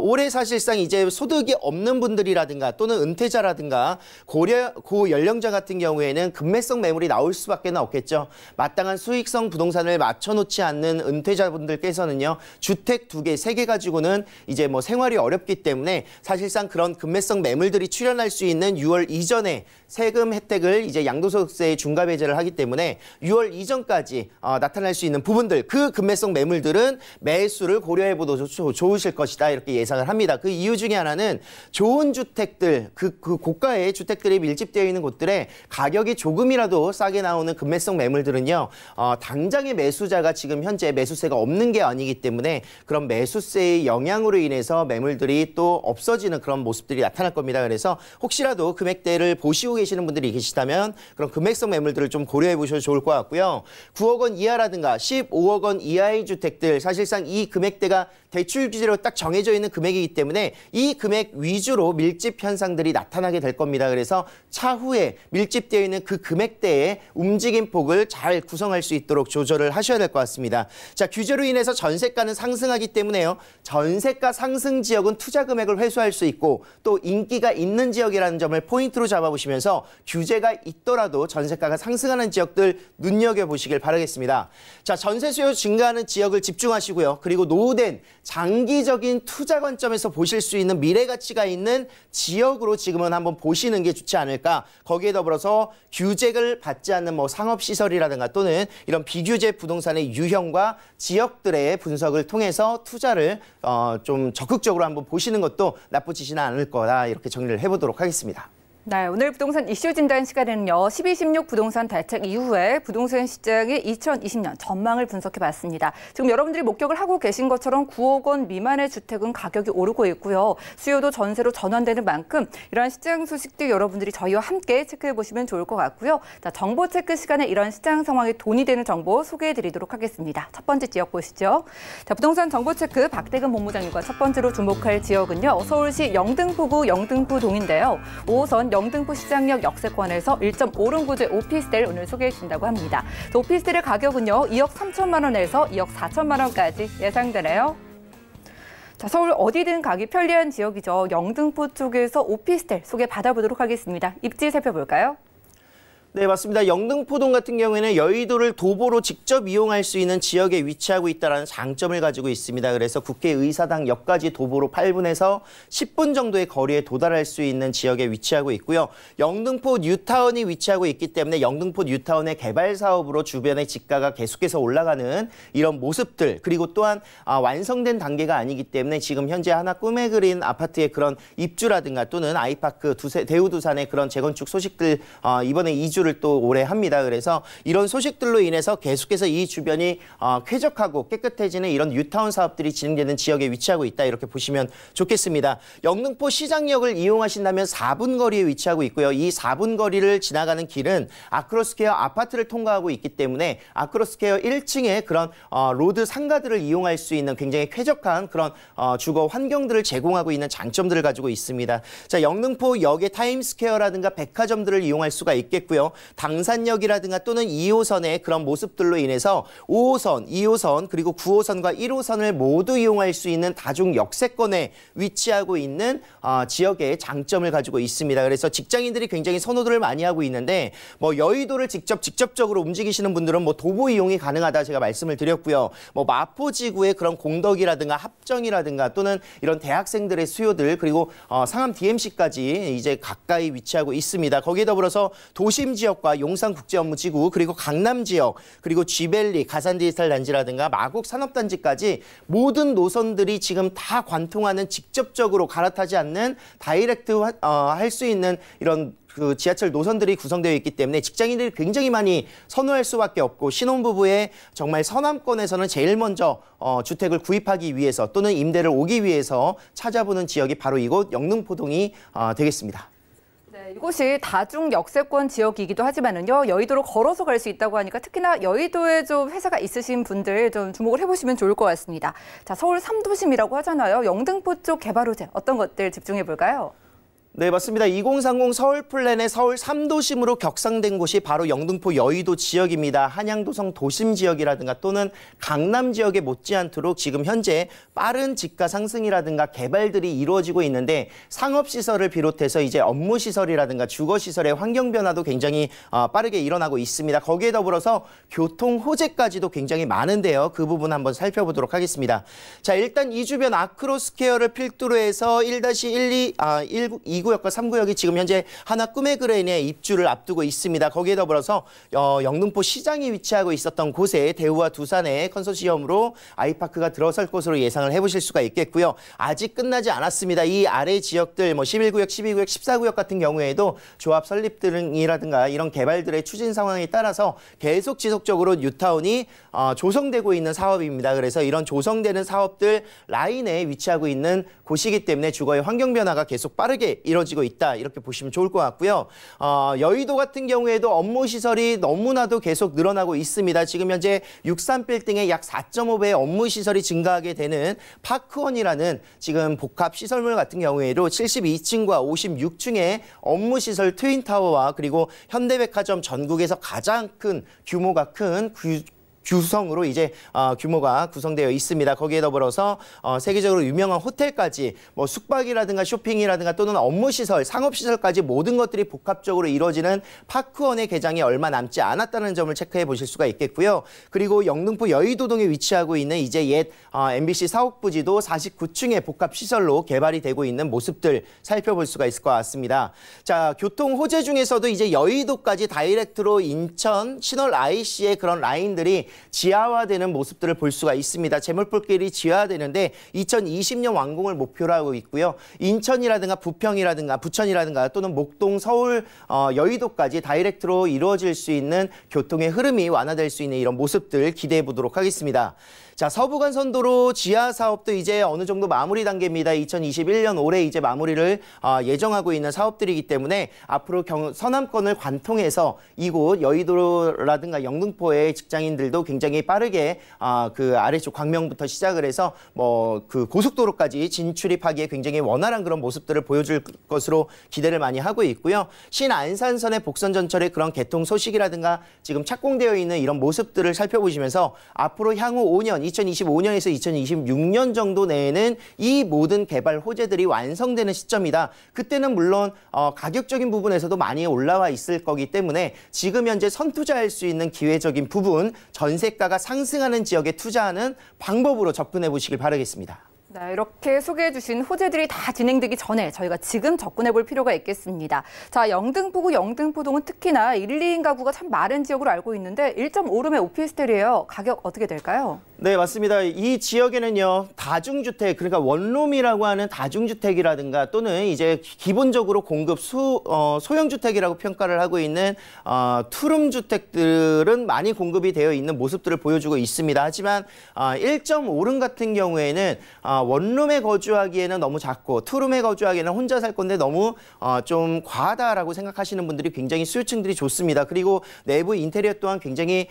올해 사실상 이제 소득이 없는 분들이라든가 또는 은퇴자라든가 고연령자 같은 경우에는 급매성 매물이 나올 수밖에 없겠죠. 마땅한 수익성 부동산을 맞춰놓지 않는 은퇴자분들께서는요. 주택 2개, 3개 가지고는 이제 뭐 생활이 어렵기 때문에 사실상 그런 급매성 매물들이 출현할 수 있는 6월 이전에 세금 혜택을 이제 양도소득세에 중과 배제를 하기 때문에 6월 이전까지 나타날 수 있는 부분들, 그 급매성 매물들은 매수를 고려해보도 좋으실 것이다 이렇게 예상을 합니다. 그 이유 중에 하나는 좋은 주택들, 그 고가의 주택들이 밀집되어 있는 곳들에 가격이 조금이라도 싸게 나오는 급매성 매물들은요. 당장의 매수자가 지금 현재 매수세가 없는 게 아니기 때문에 그런 매수세의 영향으로 인해서 매물들이 또 없어지는 그런 모습들이 나타날 겁니다. 그래서 혹시라도 금액대를 보시고 계시는 분들이 계시다면 그런 금액성 매물들을 좀 고려해 보셔도 좋을 것 같고요. 9억 원 이하라든가 15억 원 이하의 주택들, 사실상 이 금액대가 대출 규제로 딱 정해져 있는 금액이기 때문에 이 금액 위주로 밀집 현상들이 나타나게 될 겁니다. 그래서 차후에 밀집되어 있는 그 금액대의 움직임 폭을 잘 구성할 수 있도록 조절을 하셔야 될 것 같습니다. 자, 규제로 인해서 전세가는 상승하기 때문에요. 전세가 상승 지역은 투자 금액을 회수할 수 있고 또 인기가 있는 지역이라는 점을 포인트로 잡아보시면서 규제가 있더라도 전세가가 상승하는 지역들 눈여겨보시길 바라겠습니다. 자, 전세 수요 증가하는 지역을 집중하시고요. 그리고 노후된 장기적인 투자 관점에서 보실 수 있는 미래 가치가 있는 지역으로 지금은 한번 보시는 게 좋지 않을까. 거기에 더불어서 규제를 받지 않는 뭐 상업시설이라든가 또는 이런 비규제 부동산의 유형과 지역들의 분석을 통해서 투자를 좀 적극적으로 한번 보시는 것도 나쁘지는 않을 거다. 이렇게 정리를 해보도록 하겠습니다. 네, 오늘 부동산 이슈 진단 시간에는요. 12.16 부동산 대책 이후에 부동산 시장의 2020년 전망을 분석해봤습니다. 지금 여러분들이 목격을 하고 계신 것처럼 9억 원 미만의 주택은 가격이 오르고 있고요. 수요도 전세로 전환되는 만큼 이러한 시장 소식들 여러분들이 저희와 함께 체크해보시면 좋을 것 같고요. 자, 정보 체크 시간에 이런 시장 상황에 돈이 되는 정보 소개해드리도록 하겠습니다. 첫 번째 지역 보시죠. 자, 부동산 정보 체크 박대근 본부장님과 첫 번째로 주목할 지역은요. 서울시 영등포구 영등포동인데요. 5호선 영등포 시장역 역세권에서 1.5룸구조의 오피스텔 오늘 소개해 주신다고 합니다. 오피스텔의 가격은요. 2억 3천만 원에서 2억 4천만 원까지 예상되네요. 자, 서울 어디든 가기 편리한 지역이죠. 영등포 쪽에서 오피스텔 소개 받아보도록 하겠습니다. 입지 살펴볼까요? 네, 맞습니다. 영등포동 같은 경우에는 여의도를 도보로 직접 이용할 수 있는 지역에 위치하고 있다는 장점을 가지고 있습니다. 그래서 국회의사당역까지 도보로 8분에서 10분 정도의 거리에 도달할 수 있는 지역에 위치하고 있고요. 영등포 뉴타운이 위치하고 있기 때문에 영등포 뉴타운의 개발 사업으로 주변의 지가가 계속해서 올라가는 이런 모습들, 그리고 또한 완성된 단계가 아니기 때문에 지금 현재 하나 꿈에 그린 아파트의 그런 입주라든가 또는 아이파크 대우두산의 그런 재건축 소식들 이번에 이주를 또 올해 합니다. 그래서 이런 소식들로 인해서 계속해서 이 주변이 쾌적하고 깨끗해지는 이런 뉴타운 사업들이 진행되는 지역에 위치하고 있다. 이렇게 보시면 좋겠습니다. 영등포 시장역을 이용하신다면 4분 거리에 위치하고 있고요. 이 4분 거리를 지나가는 길은 아크로스퀘어 아파트를 통과하고 있기 때문에 아크로스퀘어 1층에 그런 로드 상가들을 이용할 수 있는 굉장히 쾌적한 그런 주거 환경들을 제공하고 있는 장점들을 가지고 있습니다. 자, 영등포 역의 타임스퀘어라든가 백화점들을 이용할 수가 있겠고요. 있고요. 당산역이라든가 또는 2호선의 그런 모습들로 인해서 5호선, 2호선 그리고 9호선과 1호선을 모두 이용할 수 있는 다중 역세권에 위치하고 있는 지역의 장점을 가지고 있습니다. 그래서 직장인들이 굉장히 선호도를 많이 하고 있는데 뭐 여의도를 직접적으로 움직이시는 분들은 뭐 도보 이용이 가능하다 제가 말씀을 드렸고요. 뭐 마포지구의 그런 공덕이라든가 합정이라든가 또는 이런 대학생들의 수요들 그리고 상암 DMC까지 이제 가까이 위치하고 있습니다. 거기에 더불어서 도심 지역과 용산국제업무지구 그리고 강남 지역 그리고 G밸리 가산디지털 단지라든가 마곡 산업단지까지 모든 노선들이 지금 다 관통하는 직접적으로 갈아타지 않는 다이렉트 할 수 있는 이런 그 지하철 노선들이 구성되어 있기 때문에 직장인들이 굉장히 많이 선호할 수밖에 없고 신혼부부의 정말 서남권에서는 제일 먼저 주택을 구입하기 위해서 또는 임대를 오기 위해서 찾아보는 지역이 바로 이곳 영등포동이 되겠습니다. 네, 이곳이 다중 역세권 지역이기도 하지만은요, 여의도로 걸어서 갈 수 있다고 하니까 특히나 여의도에 좀 회사가 있으신 분들 좀 주목을 해보시면 좋을 것 같습니다. 자, 서울 3도심이라고 하잖아요. 영등포 쪽 개발 호재 어떤 것들 집중해 볼까요? 네, 맞습니다. 2030 서울 플랜의 서울 3도심으로 격상된 곳이 바로 영등포 여의도 지역입니다. 한양도성 도심 지역이라든가 또는 강남 지역에 못지않도록 지금 현재 빠른 집가 상승이라든가 개발들이 이루어지고 있는데 상업시설을 비롯해서 이제 업무시설이라든가 주거시설의 환경 변화도 굉장히 빠르게 일어나고 있습니다. 거기에 더불어서 교통 호재까지도 굉장히 많은데요. 그 부분 한번 살펴보도록 하겠습니다. 자, 일단 이 주변 아크로스퀘어를 필두로 해서 2구역과 3구역이 지금 현재 하나 꿈의 그레인에 입주를 앞두고 있습니다. 거기에 더불어서 영등포 시장이 위치하고 있었던 곳에 대우와 두산의 컨소시엄으로 아이파크가 들어설 것으로 예상을 해보실 수가 있겠고요. 아직 끝나지 않았습니다. 이 아래 지역들 뭐 11구역, 12구역, 14구역 같은 경우에도 조합 설립 등이라든가 이런 개발들의 추진 상황에 따라서 계속 지속적으로 뉴타운이 조성되고 있는 사업입니다. 그래서 이런 조성되는 사업들 라인에 위치하고 있는 곳이기 때문에 주거의 환경 변화가 계속 빠르게 이루어지고 있다. 이렇게 보시면 좋을 것 같고요. 여의도 같은 경우에도 업무시설이 너무나도 계속 늘어나고 있습니다. 지금 현재 63빌딩의 약 4.5배의 업무시설이 증가하게 되는 파크원이라는 지금 복합시설물 같은 경우에도 72층과 56층의 업무시설 트윈타워와 그리고 현대백화점 전국에서 가장 큰 규모가 큰 규성으로 이제 규모가 구성되어 있습니다. 거기에 더불어서 세계적으로 유명한 호텔까지 뭐 숙박이라든가 쇼핑이라든가 또는 업무시설, 상업시설까지 모든 것들이 복합적으로 이루어지는 파크원의 개장이 얼마 남지 않았다는 점을 체크해 보실 수가 있겠고요. 그리고 영등포 여의도동에 위치하고 있는 이제 옛 MBC 사옥부지도 49층의 복합시설로 개발이 되고 있는 모습들 살펴볼 수가 있을 것 같습니다. 자, 교통 호재 중에서도 이제 여의도까지 다이렉트로 인천, 신월 IC의 그런 라인들이 지하화되는 모습들을 볼 수가 있습니다. 재물포길이 지하화되는데 2020년 완공을 목표로 하고 있고요. 인천이라든가 부평이라든가 부천이라든가 또는 목동, 서울, 여의도까지 다이렉트로 이루어질 수 있는 교통의 흐름이 완화될 수 있는 이런 모습들 기대해 보도록 하겠습니다. 자, 서부간선도로 지하 사업도 이제 어느 정도 마무리 단계입니다. 2021년 올해 이제 마무리를 예정하고 있는 사업들이기 때문에 앞으로 서남권을 관통해서 이곳 여의도라든가 영등포의 직장인들도 굉장히 빠르게 그 아래쪽 광명부터 시작을 해서 뭐 그 고속도로까지 진출입하기에 굉장히 원활한 그런 모습들을 보여줄 것으로 기대를 많이 하고 있고요. 신안산선의 복선 전철의 그런 개통 소식이라든가 지금 착공되어 있는 이런 모습들을 살펴보시면서 앞으로 향후 5년 2025년에서 2026년 정도 내에는 이 모든 개발 호재들이 완성되는 시점이다. 그때는 물론 가격적인 부분에서도 많이 올라와 있을 거기 때문에 지금 현재 선투자할 수 있는 기회적인 부분, 전세가가 상승하는 지역에 투자하는 방법으로 접근해 보시길 바라겠습니다. 네, 이렇게 소개해 주신 호재들이 다 진행되기 전에 저희가 지금 접근해 볼 필요가 있겠습니다. 자, 영등포구 영등포동은 특히나 1, 2인 가구가 참 많은 지역으로 알고 있는데 1.5룸의 오피스텔이에요. 가격 어떻게 될까요? 네, 맞습니다. 이 지역에는요, 다중주택, 그러니까 원룸이라고 하는 다중주택이라든가 또는 이제 기본적으로 공급 소형주택이라고 평가를 하고 있는 투룸 주택들은 많이 공급이 되어 있는 모습들을 보여주고 있습니다. 하지만 1.5룸 같은 경우에는 원룸에 거주하기에는 너무 작고 투룸에 거주하기에는 혼자 살 건데 너무 좀 과하다라고 생각하시는 분들이 굉장히 수요층들이 좋습니다. 그리고 내부 인테리어 또한 굉장히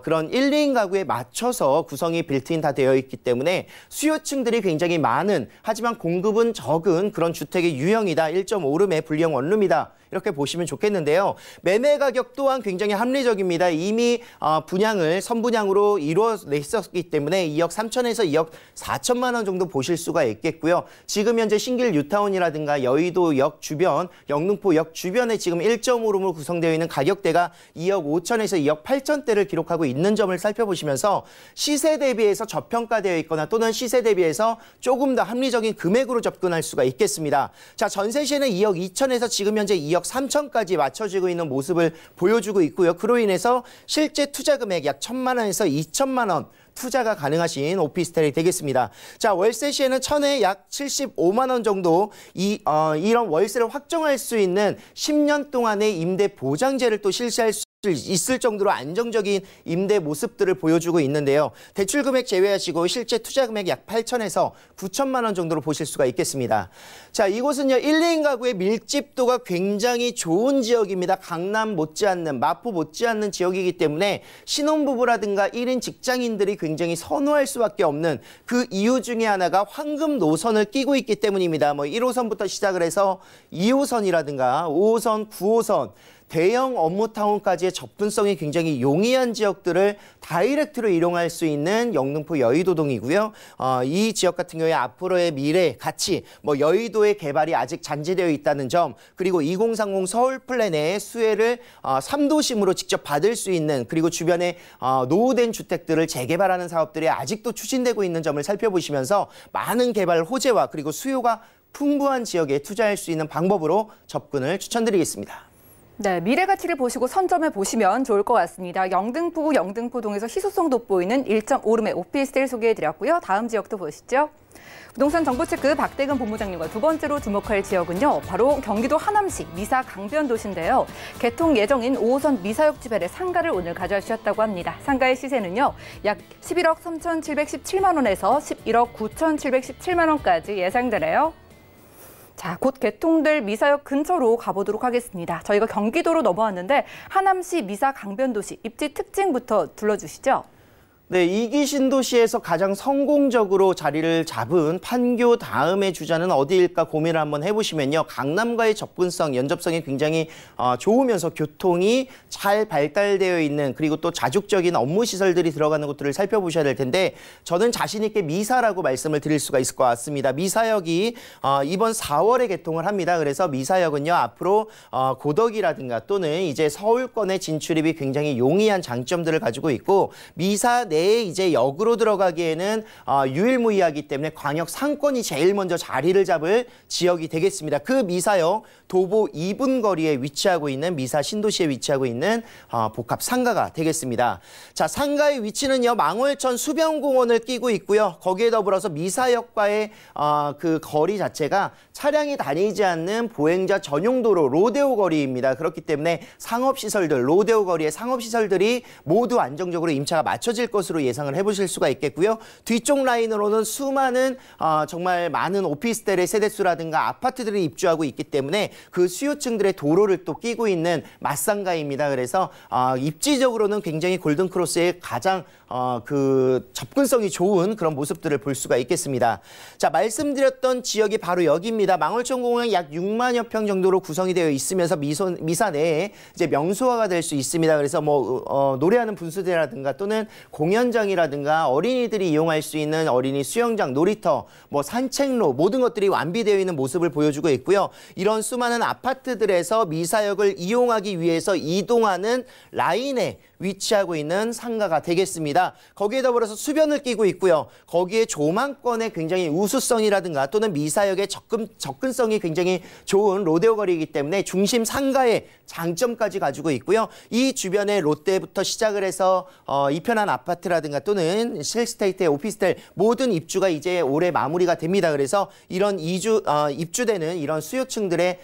그런 1, 2인 가구에 맞춰서 구성이 빌트인 다 되어 있기 때문에 수요층들이 굉장히 많은 하지만 공급은 적은 그런 주택의 유형이다. 1.5룸의 분리형 원룸이다. 이렇게 보시면 좋겠는데요. 매매 가격 또한 굉장히 합리적입니다. 이미 분양을 선분양으로 이루어냈었기 때문에 2억 3천에서 2억 4천만 원 정도 보실 수가 있겠고요. 지금 현재 신길 뉴타운이라든가 여의도역 주변, 영등포역 주변에 지금 1.5룸으로 구성되어 있는 가격대가 2억 5천에서 2억 8천대를 기록하고 있는 점을 살펴보시면서 시세 대비해서 저평가되어 있거나 또는 시세 대비해서 조금 더 합리적인 금액으로 접근할 수가 있겠습니다. 자, 전세 시에는 2억 2천에서 지금 현재 2억 3천까지 맞춰지고 있는 모습을 보여주고 있고요. 그로 인해서 실제 투자 금액 약 1,000만 원에서 2천만 원 투자가 가능하신 오피스텔이 되겠습니다. 자, 월세 시에는 1,000에 약 75만 원 정도 이런 월세를 확정할 수 있는 10년 동안의 임대 보장제를 또 실시할 수 있을 정도로 안정적인 임대 모습들을 보여주고 있는데요. 대출 금액 제외하시고 실제 투자 금액 약 8천에서 9천만 원 정도로 보실 수가 있겠습니다. 자, 이곳은요 1, 2인 가구의 밀집도가 굉장히 좋은 지역입니다. 강남 못지않는, 마포 못지않는 지역이기 때문에 신혼부부라든가 1인 직장인들이 굉장히 선호할 수밖에 없는 그 이유 중에 하나가 황금 노선을 끼고 있기 때문입니다. 뭐 1호선부터 시작을 해서 2호선이라든가 5호선, 9호선 대형 업무타운까지의 접근성이 굉장히 용이한 지역들을 다이렉트로 이용할 수 있는 영등포 여의도동이고요. 이 지역 같은 경우에 앞으로의 미래 가치, 뭐 여의도의 개발이 아직 잔재되어 있다는 점, 그리고 2030 서울 플랜의 수혜를 3도심으로 직접 받을 수 있는, 그리고 주변에 노후된 주택들을 재개발하는 사업들이 아직도 추진되고 있는 점을 살펴보시면서 많은 개발 호재와 그리고 수요가 풍부한 지역에 투자할 수 있는 방법으로 접근을 추천드리겠습니다. 네, 미래 가치를 보시고 선점해 보시면 좋을 것 같습니다. 영등포구 영등포동에서 희소성 돋보이는 1.5룸의 오피스텔 소개해드렸고요. 다음 지역도 보시죠. 부동산 정보체크 박대근 본부장님과 두 번째로 주목할 지역은요. 바로 경기도 하남시 미사 강변도시인데요. 개통 예정인 5호선 미사역 주변의 상가를 오늘 가져주셨다고 합니다. 상가의 시세는요. 약 11억 3,717만 원에서 11억 9,717만 원까지 예상되네요. 자, 곧 개통될 미사역 근처로 가보도록 하겠습니다. 저희가 경기도로 넘어왔는데 하남시 미사 강변도시 입지 특징부터 둘러주시죠. 네, 2기 신도시에서 가장 성공적으로 자리를 잡은 판교 다음의 주자는 어디일까 고민을 한번 해보시면요. 강남과의 접근성, 연접성이 굉장히 좋으면서 교통이 잘 발달되어 있는, 그리고 또 자족적인 업무 시설들이 들어가는 곳들을 살펴보셔야 될 텐데, 저는 자신 있게 미사라고 말씀을 드릴 수가 있을 것 같습니다. 미사역이 이번 4월에 개통을 합니다. 그래서 미사역은요, 앞으로 고덕이라든가 또는 이제 서울권의 진출입이 굉장히 용이한 장점들을 가지고 있고, 미사 내에 이제 역으로 들어가기에는 유일무이하기 때문에 광역 상권이 제일 먼저 자리를 잡을 지역이 되겠습니다. 그 미사역 도보 2분 거리에 위치하고 있는 미사 신도시에 위치하고 있는 복합 상가가 되겠습니다. 자, 상가의 위치는요, 망월천 수변공원을 끼고 있고요. 거기에 더불어서 미사역과의 그 거리 자체가 차량이 다니지 않는 보행자 전용 도로 로데오 거리입니다. 그렇기 때문에 상업시설들, 로데오 거리의 상업시설들이 모두 안정적으로 임차가 맞춰질 것으로 예상을 해보실 수가 있겠고요. 뒤쪽 라인으로는 수많은 정말 많은 오피스텔의 세대수라든가 아파트들이 입주하고 있기 때문에 그 수요층들의 도로를 또 끼고 있는 맞상가입니다. 그래서 입지적으로는 굉장히 골든크로스의 가장 그 접근성이 좋은 그런 모습들을 볼 수가 있겠습니다. 자, 말씀드렸던 지역이 바로 여기입니다. 망월천 공원이 약 6만여 평 정도로 구성이 되어 있으면서 미사 내에 이제 명소화가 될 수 있습니다. 그래서 뭐 노래하는 분수대라든가 또는 공연장이라든가 어린이들이 이용할 수 있는 어린이 수영장, 놀이터, 뭐 산책로 모든 것들이 완비되어 있는 모습을 보여주고 있고요. 이런 수많은 아파트들에서 미사역을 이용하기 위해서 이동하는 라인에 위치하고 있는 상가가 되겠습니다. 거기에 더불어서 수변을 끼고 있고요. 거기에 조망권의 굉장히 우수성이라든가 또는 미사역의 접근성이 굉장히 좋은 로데오 거리이기 때문에 중심 상가의 장점까지 가지고 있고요. 이 주변에 롯데부터 시작을 해서 이편한 아파트라든가 또는 실스테이트의 오피스텔 모든 입주가 이제 올해 마무리가 됩니다. 그래서 이런 입주되는 이런 수요층들의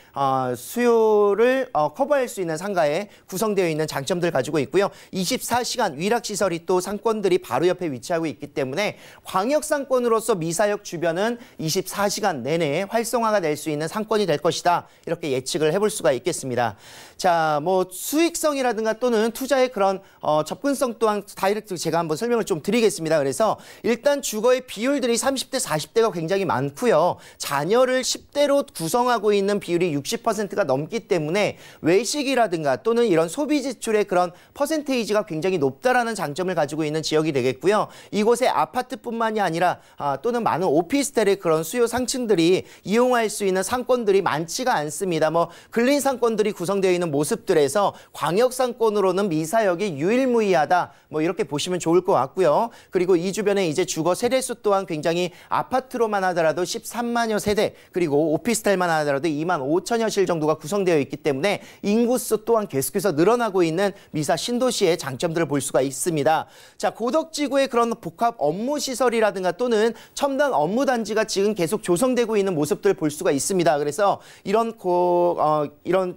수요를 커버할 수 있는 상가에 구성되어 있는 장점들 가지고 있고요. 24시간 위락시설이 또 상권들이 바로 옆에 위치하고 있기 때문에 광역상권으로서 미사역 주변은 24시간 내내 활성화가 될 수 있는 상권이 될 것이다. 이렇게 예측을 해볼 수가 있겠습니다. 자, 뭐 수익성이라든가 또는 투자의 그런 접근성 또한 다이렉트 제가 한번 한번 설명을 좀 드리겠습니다. 그래서 일단 주거의 비율들이 30대, 40대가 굉장히 많고요. 자녀를 10대로 구성하고 있는 비율이 60%가 넘기 때문에 외식이라든가 또는 이런 소비 지출의 그런 퍼센테이지가 굉장히 높다라는 장점을 가지고 있는 지역이 되겠고요. 이곳에 아파트뿐만이 아니라 또는 많은 오피스텔의 그런 수요 상층들이 이용할 수 있는 상권들이 많지가 않습니다. 뭐 근린 상권들이 구성되어 있는 모습들에서 광역 상권으로는 미사역이 유일무이하다. 뭐 이렇게 보시면 좋을 것 같고요. 그리고 이 주변에 이제 주거 세대수 또한 굉장히 아파트로만 하더라도 13만여 세대, 그리고 오피스텔만 하더라도 2만 5천여 실 정도가 구성되어 있기 때문에 인구수 또한 계속해서 늘어나고 있는 미사 신도시의 장점들을 볼 수가 있습니다. 자, 고덕지구의 그런 복합 업무 시설이라든가 또는 첨단 업무 단지가 지금 계속 조성되고 있는 모습들을 볼 수가 있습니다. 그래서 이런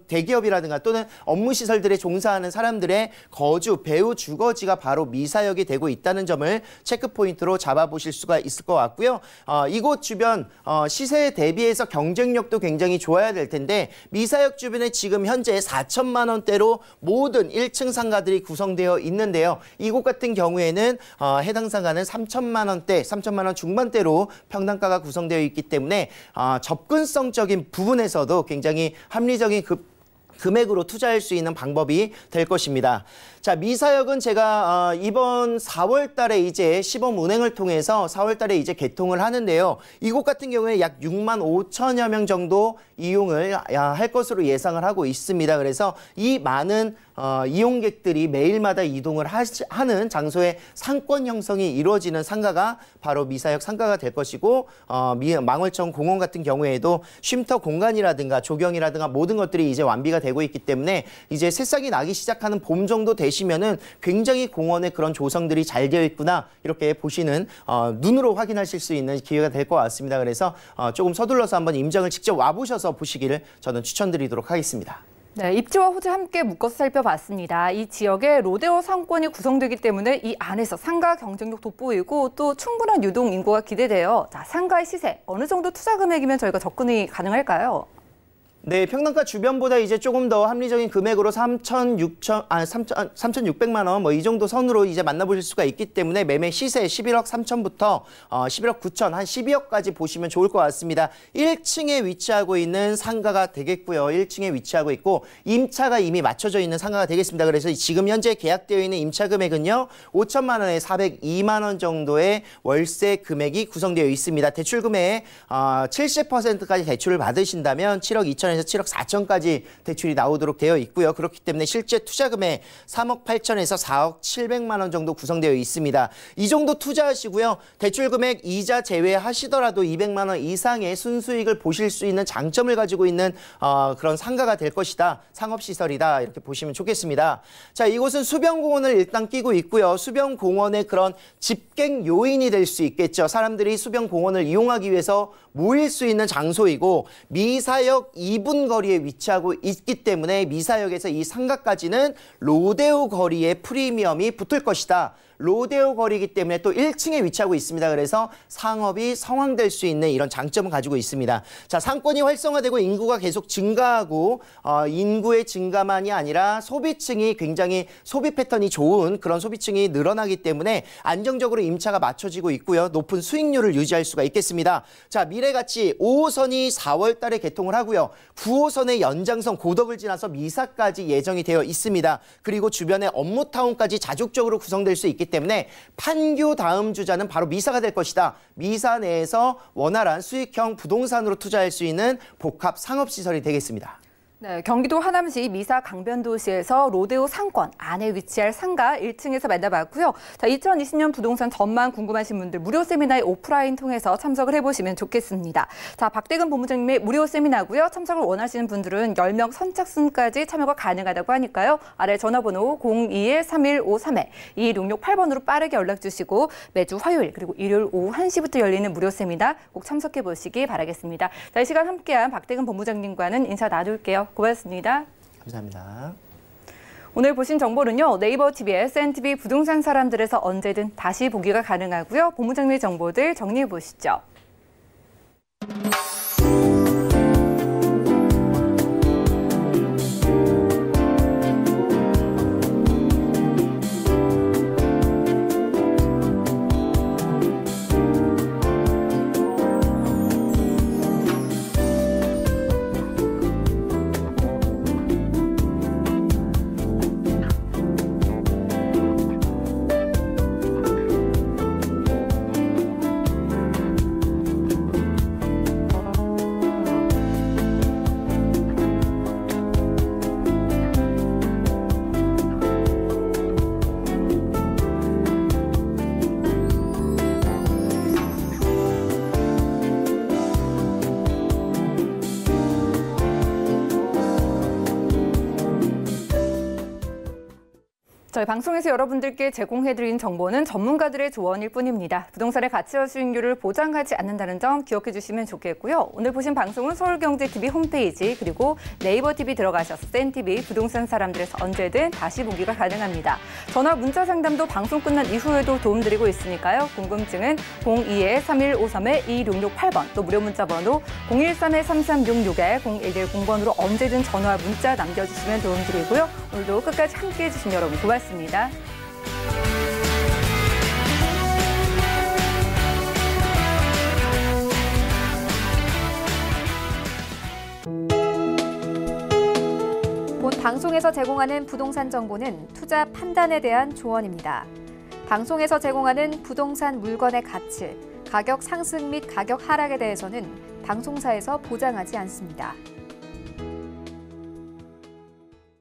대기업이라든가 또는 업무 시설들에 종사하는 사람들의 거주, 배후, 주거지가 바로 미사역이 되고 있다는 점을 체크 포인트로 잡아보실 수가 있을 것 같고요. 이곳 주변 시세에 대비해서 경쟁력도 굉장히 좋아야 될 텐데 미사역 주변에 지금 현재 4천만 원대로 모든 1층 상가들이 구성되어 있는데요. 이곳 같은 경우에는 해당 상가는 3천만 원대, 3천만 원 중반대로 평당가가 구성되어 있기 때문에 접근성적인 부분에서도 굉장히 합리적인 금액으로 투자할 수 있는 방법이 될 것입니다. 자, 미사역은 제가 이번 4월 달에 이제 시범 운행을 통해서 4월 달에 이제 개통을 하는데요. 이곳 같은 경우에 약 6만 5천여 명 정도 이용을 할 것으로 예상을 하고 있습니다. 그래서 이 많은 이용객들이 매일마다 이동을 하는 장소의 상권 형성이 이루어지는 상가가 바로 미사역 상가가 될 것이고 망월천 공원 같은 경우에도 쉼터 공간이라든가 조경이라든가 모든 것들이 이제 완비가 되고 있기 때문에 이제 새싹이 나기 시작하는 봄 정도 되시면은 굉장히 공원의 그런 조성들이 잘 되어 있구나 이렇게 보시는 눈으로 확인하실 수 있는 기회가 될 것 같습니다. 그래서 조금 서둘러서 한번 임장을 직접 와보셔서 보시기를 저는 추천드리도록 하겠습니다. 네, 입지와 호재 함께 묶어서 살펴봤습니다. 이 지역에 로데오 상권이 구성되기 때문에 이 안에서 상가 경쟁력 돋보이고 또 충분한 유동 인구가 기대돼요. 자, 상가의 시세 어느 정도 투자 금액이면 저희가 접근이 가능할까요? 네, 평당가 주변보다 이제 조금 더 합리적인 금액으로 3,600만 원 뭐 이 정도 선으로 이제 만나보실 수가 있기 때문에 매매 시세 11억 3천부터 11억 9천 한 12억까지 보시면 좋을 것 같습니다. 1층에 위치하고 있는 상가가 되겠고요. 1층에 위치하고 있고 임차가 이미 맞춰져 있는 상가가 되겠습니다. 그래서 지금 현재 계약되어 있는 임차 금액은요. 5천만 원에 402만 원 정도의 월세 금액이 구성되어 있습니다. 대출 금액 70%까지 대출을 받으신다면 7억 2천 에서 7억 4천까지 대출이 나오도록 되어 있고요. 그렇기 때문에 실제 투자 금액 3억 8천에서 4억 700만 원 정도 구성되어 있습니다. 이 정도 투자하시고요. 대출 금액 이자 제외하시더라도 200만 원 이상의 순수익을 보실 수 있는 장점을 가지고 있는 그런 상가가 될 것이다. 상업시설이다. 이렇게 보시면 좋겠습니다. 자, 이곳은 수변공원을 일단 끼고 있고요. 수변공원의 그런 집객 요인이 될 수 있겠죠. 사람들이 수변공원을 이용하기 위해서 모일 수 있는 장소이고 미사역 2분 거리에 위치하고 있기 때문에 미사역에서 이 상가까지는 로데오 거리의 프리미엄이 붙을 것이다. 로데오 거리이기 때문에 또 1층에 위치하고 있습니다. 그래서 상업이 성황될 수 있는 이런 장점을 가지고 있습니다. 자, 상권이 활성화되고 인구가 계속 증가하고 인구의 증가만이 아니라 소비층이 굉장히 소비 패턴이 좋은 그런 소비층이 늘어나기 때문에 안정적으로 임차가 맞춰지고 있고요. 높은 수익률을 유지할 수가 있겠습니다. 자, 미래가치 5호선이 4월 달에 개통을 하고요. 9호선의 연장선 고덕을 지나서 미사까지 예정이 되어 있습니다. 그리고 주변에 업무타운까지 자족적으로 구성될 수 있기 때문에 판교 다음 주자는 바로 미사가 될 것이다. 미사 내에서 원활한 수익형 부동산으로 투자할 수 있는 복합 상업시설이 되겠습니다. 네, 경기도 하남시 미사 강변도시에서 로데오 상권 안에 위치할 상가 1층에서 만나봤고요. 자, 2020년 부동산 전망 궁금하신 분들 무료 세미나에 오프라인 통해서 참석을 해보시면 좋겠습니다. 자, 박대근 본부장님의 무료 세미나고요. 참석을 원하시는 분들은 10명 선착순까지 참여가 가능하다고 하니까요. 아래 전화번호 021-3153에 2168번으로 빠르게 연락 주시고 매주 화요일 그리고 일요일 오후 1시부터 열리는 무료 세미나 꼭 참석해 보시기 바라겠습니다. 자, 이 시간 함께한 박대근 본부장님과는 인사 나눌게요. 고맙습니다. 감사합니다. 오늘 보신 정보는요. 네이버 TV, SNTV 부동산 사람들에서 언제든 다시 보기가 가능하고요. 본부장님의 정보들 정리해 보시죠. 저희 방송에서 여러분들께 제공해드린 정보는 전문가들의 조언일 뿐입니다. 부동산의 가치와 수익률을 보장하지 않는다는 점 기억해 주시면 좋겠고요. 오늘 보신 방송은 서울경제TV 홈페이지 그리고 네이버 TV 들어가셔서 센TV 부동산 사람들에서 언제든 다시 보기가 가능합니다. 전화 문자 상담도 방송 끝난 이후에도 도움드리고 있으니까요. 궁금증은 02-3153-2668번 또 무료 문자 번호 013-3366-0110번으로 언제든 전화 문자 남겨주시면 도움드리고요. 오늘도 끝까지 함께해 주신 여러분 고맙습니다. 본 방송에서 제공하는 부동산 정보는 투자 판단에 대한 조언입니다. 방송에서 제공하는 부동산 물건의 가치, 가격 상승 및 가격 하락에 대해서는 방송사에서 보장하지 않습니다.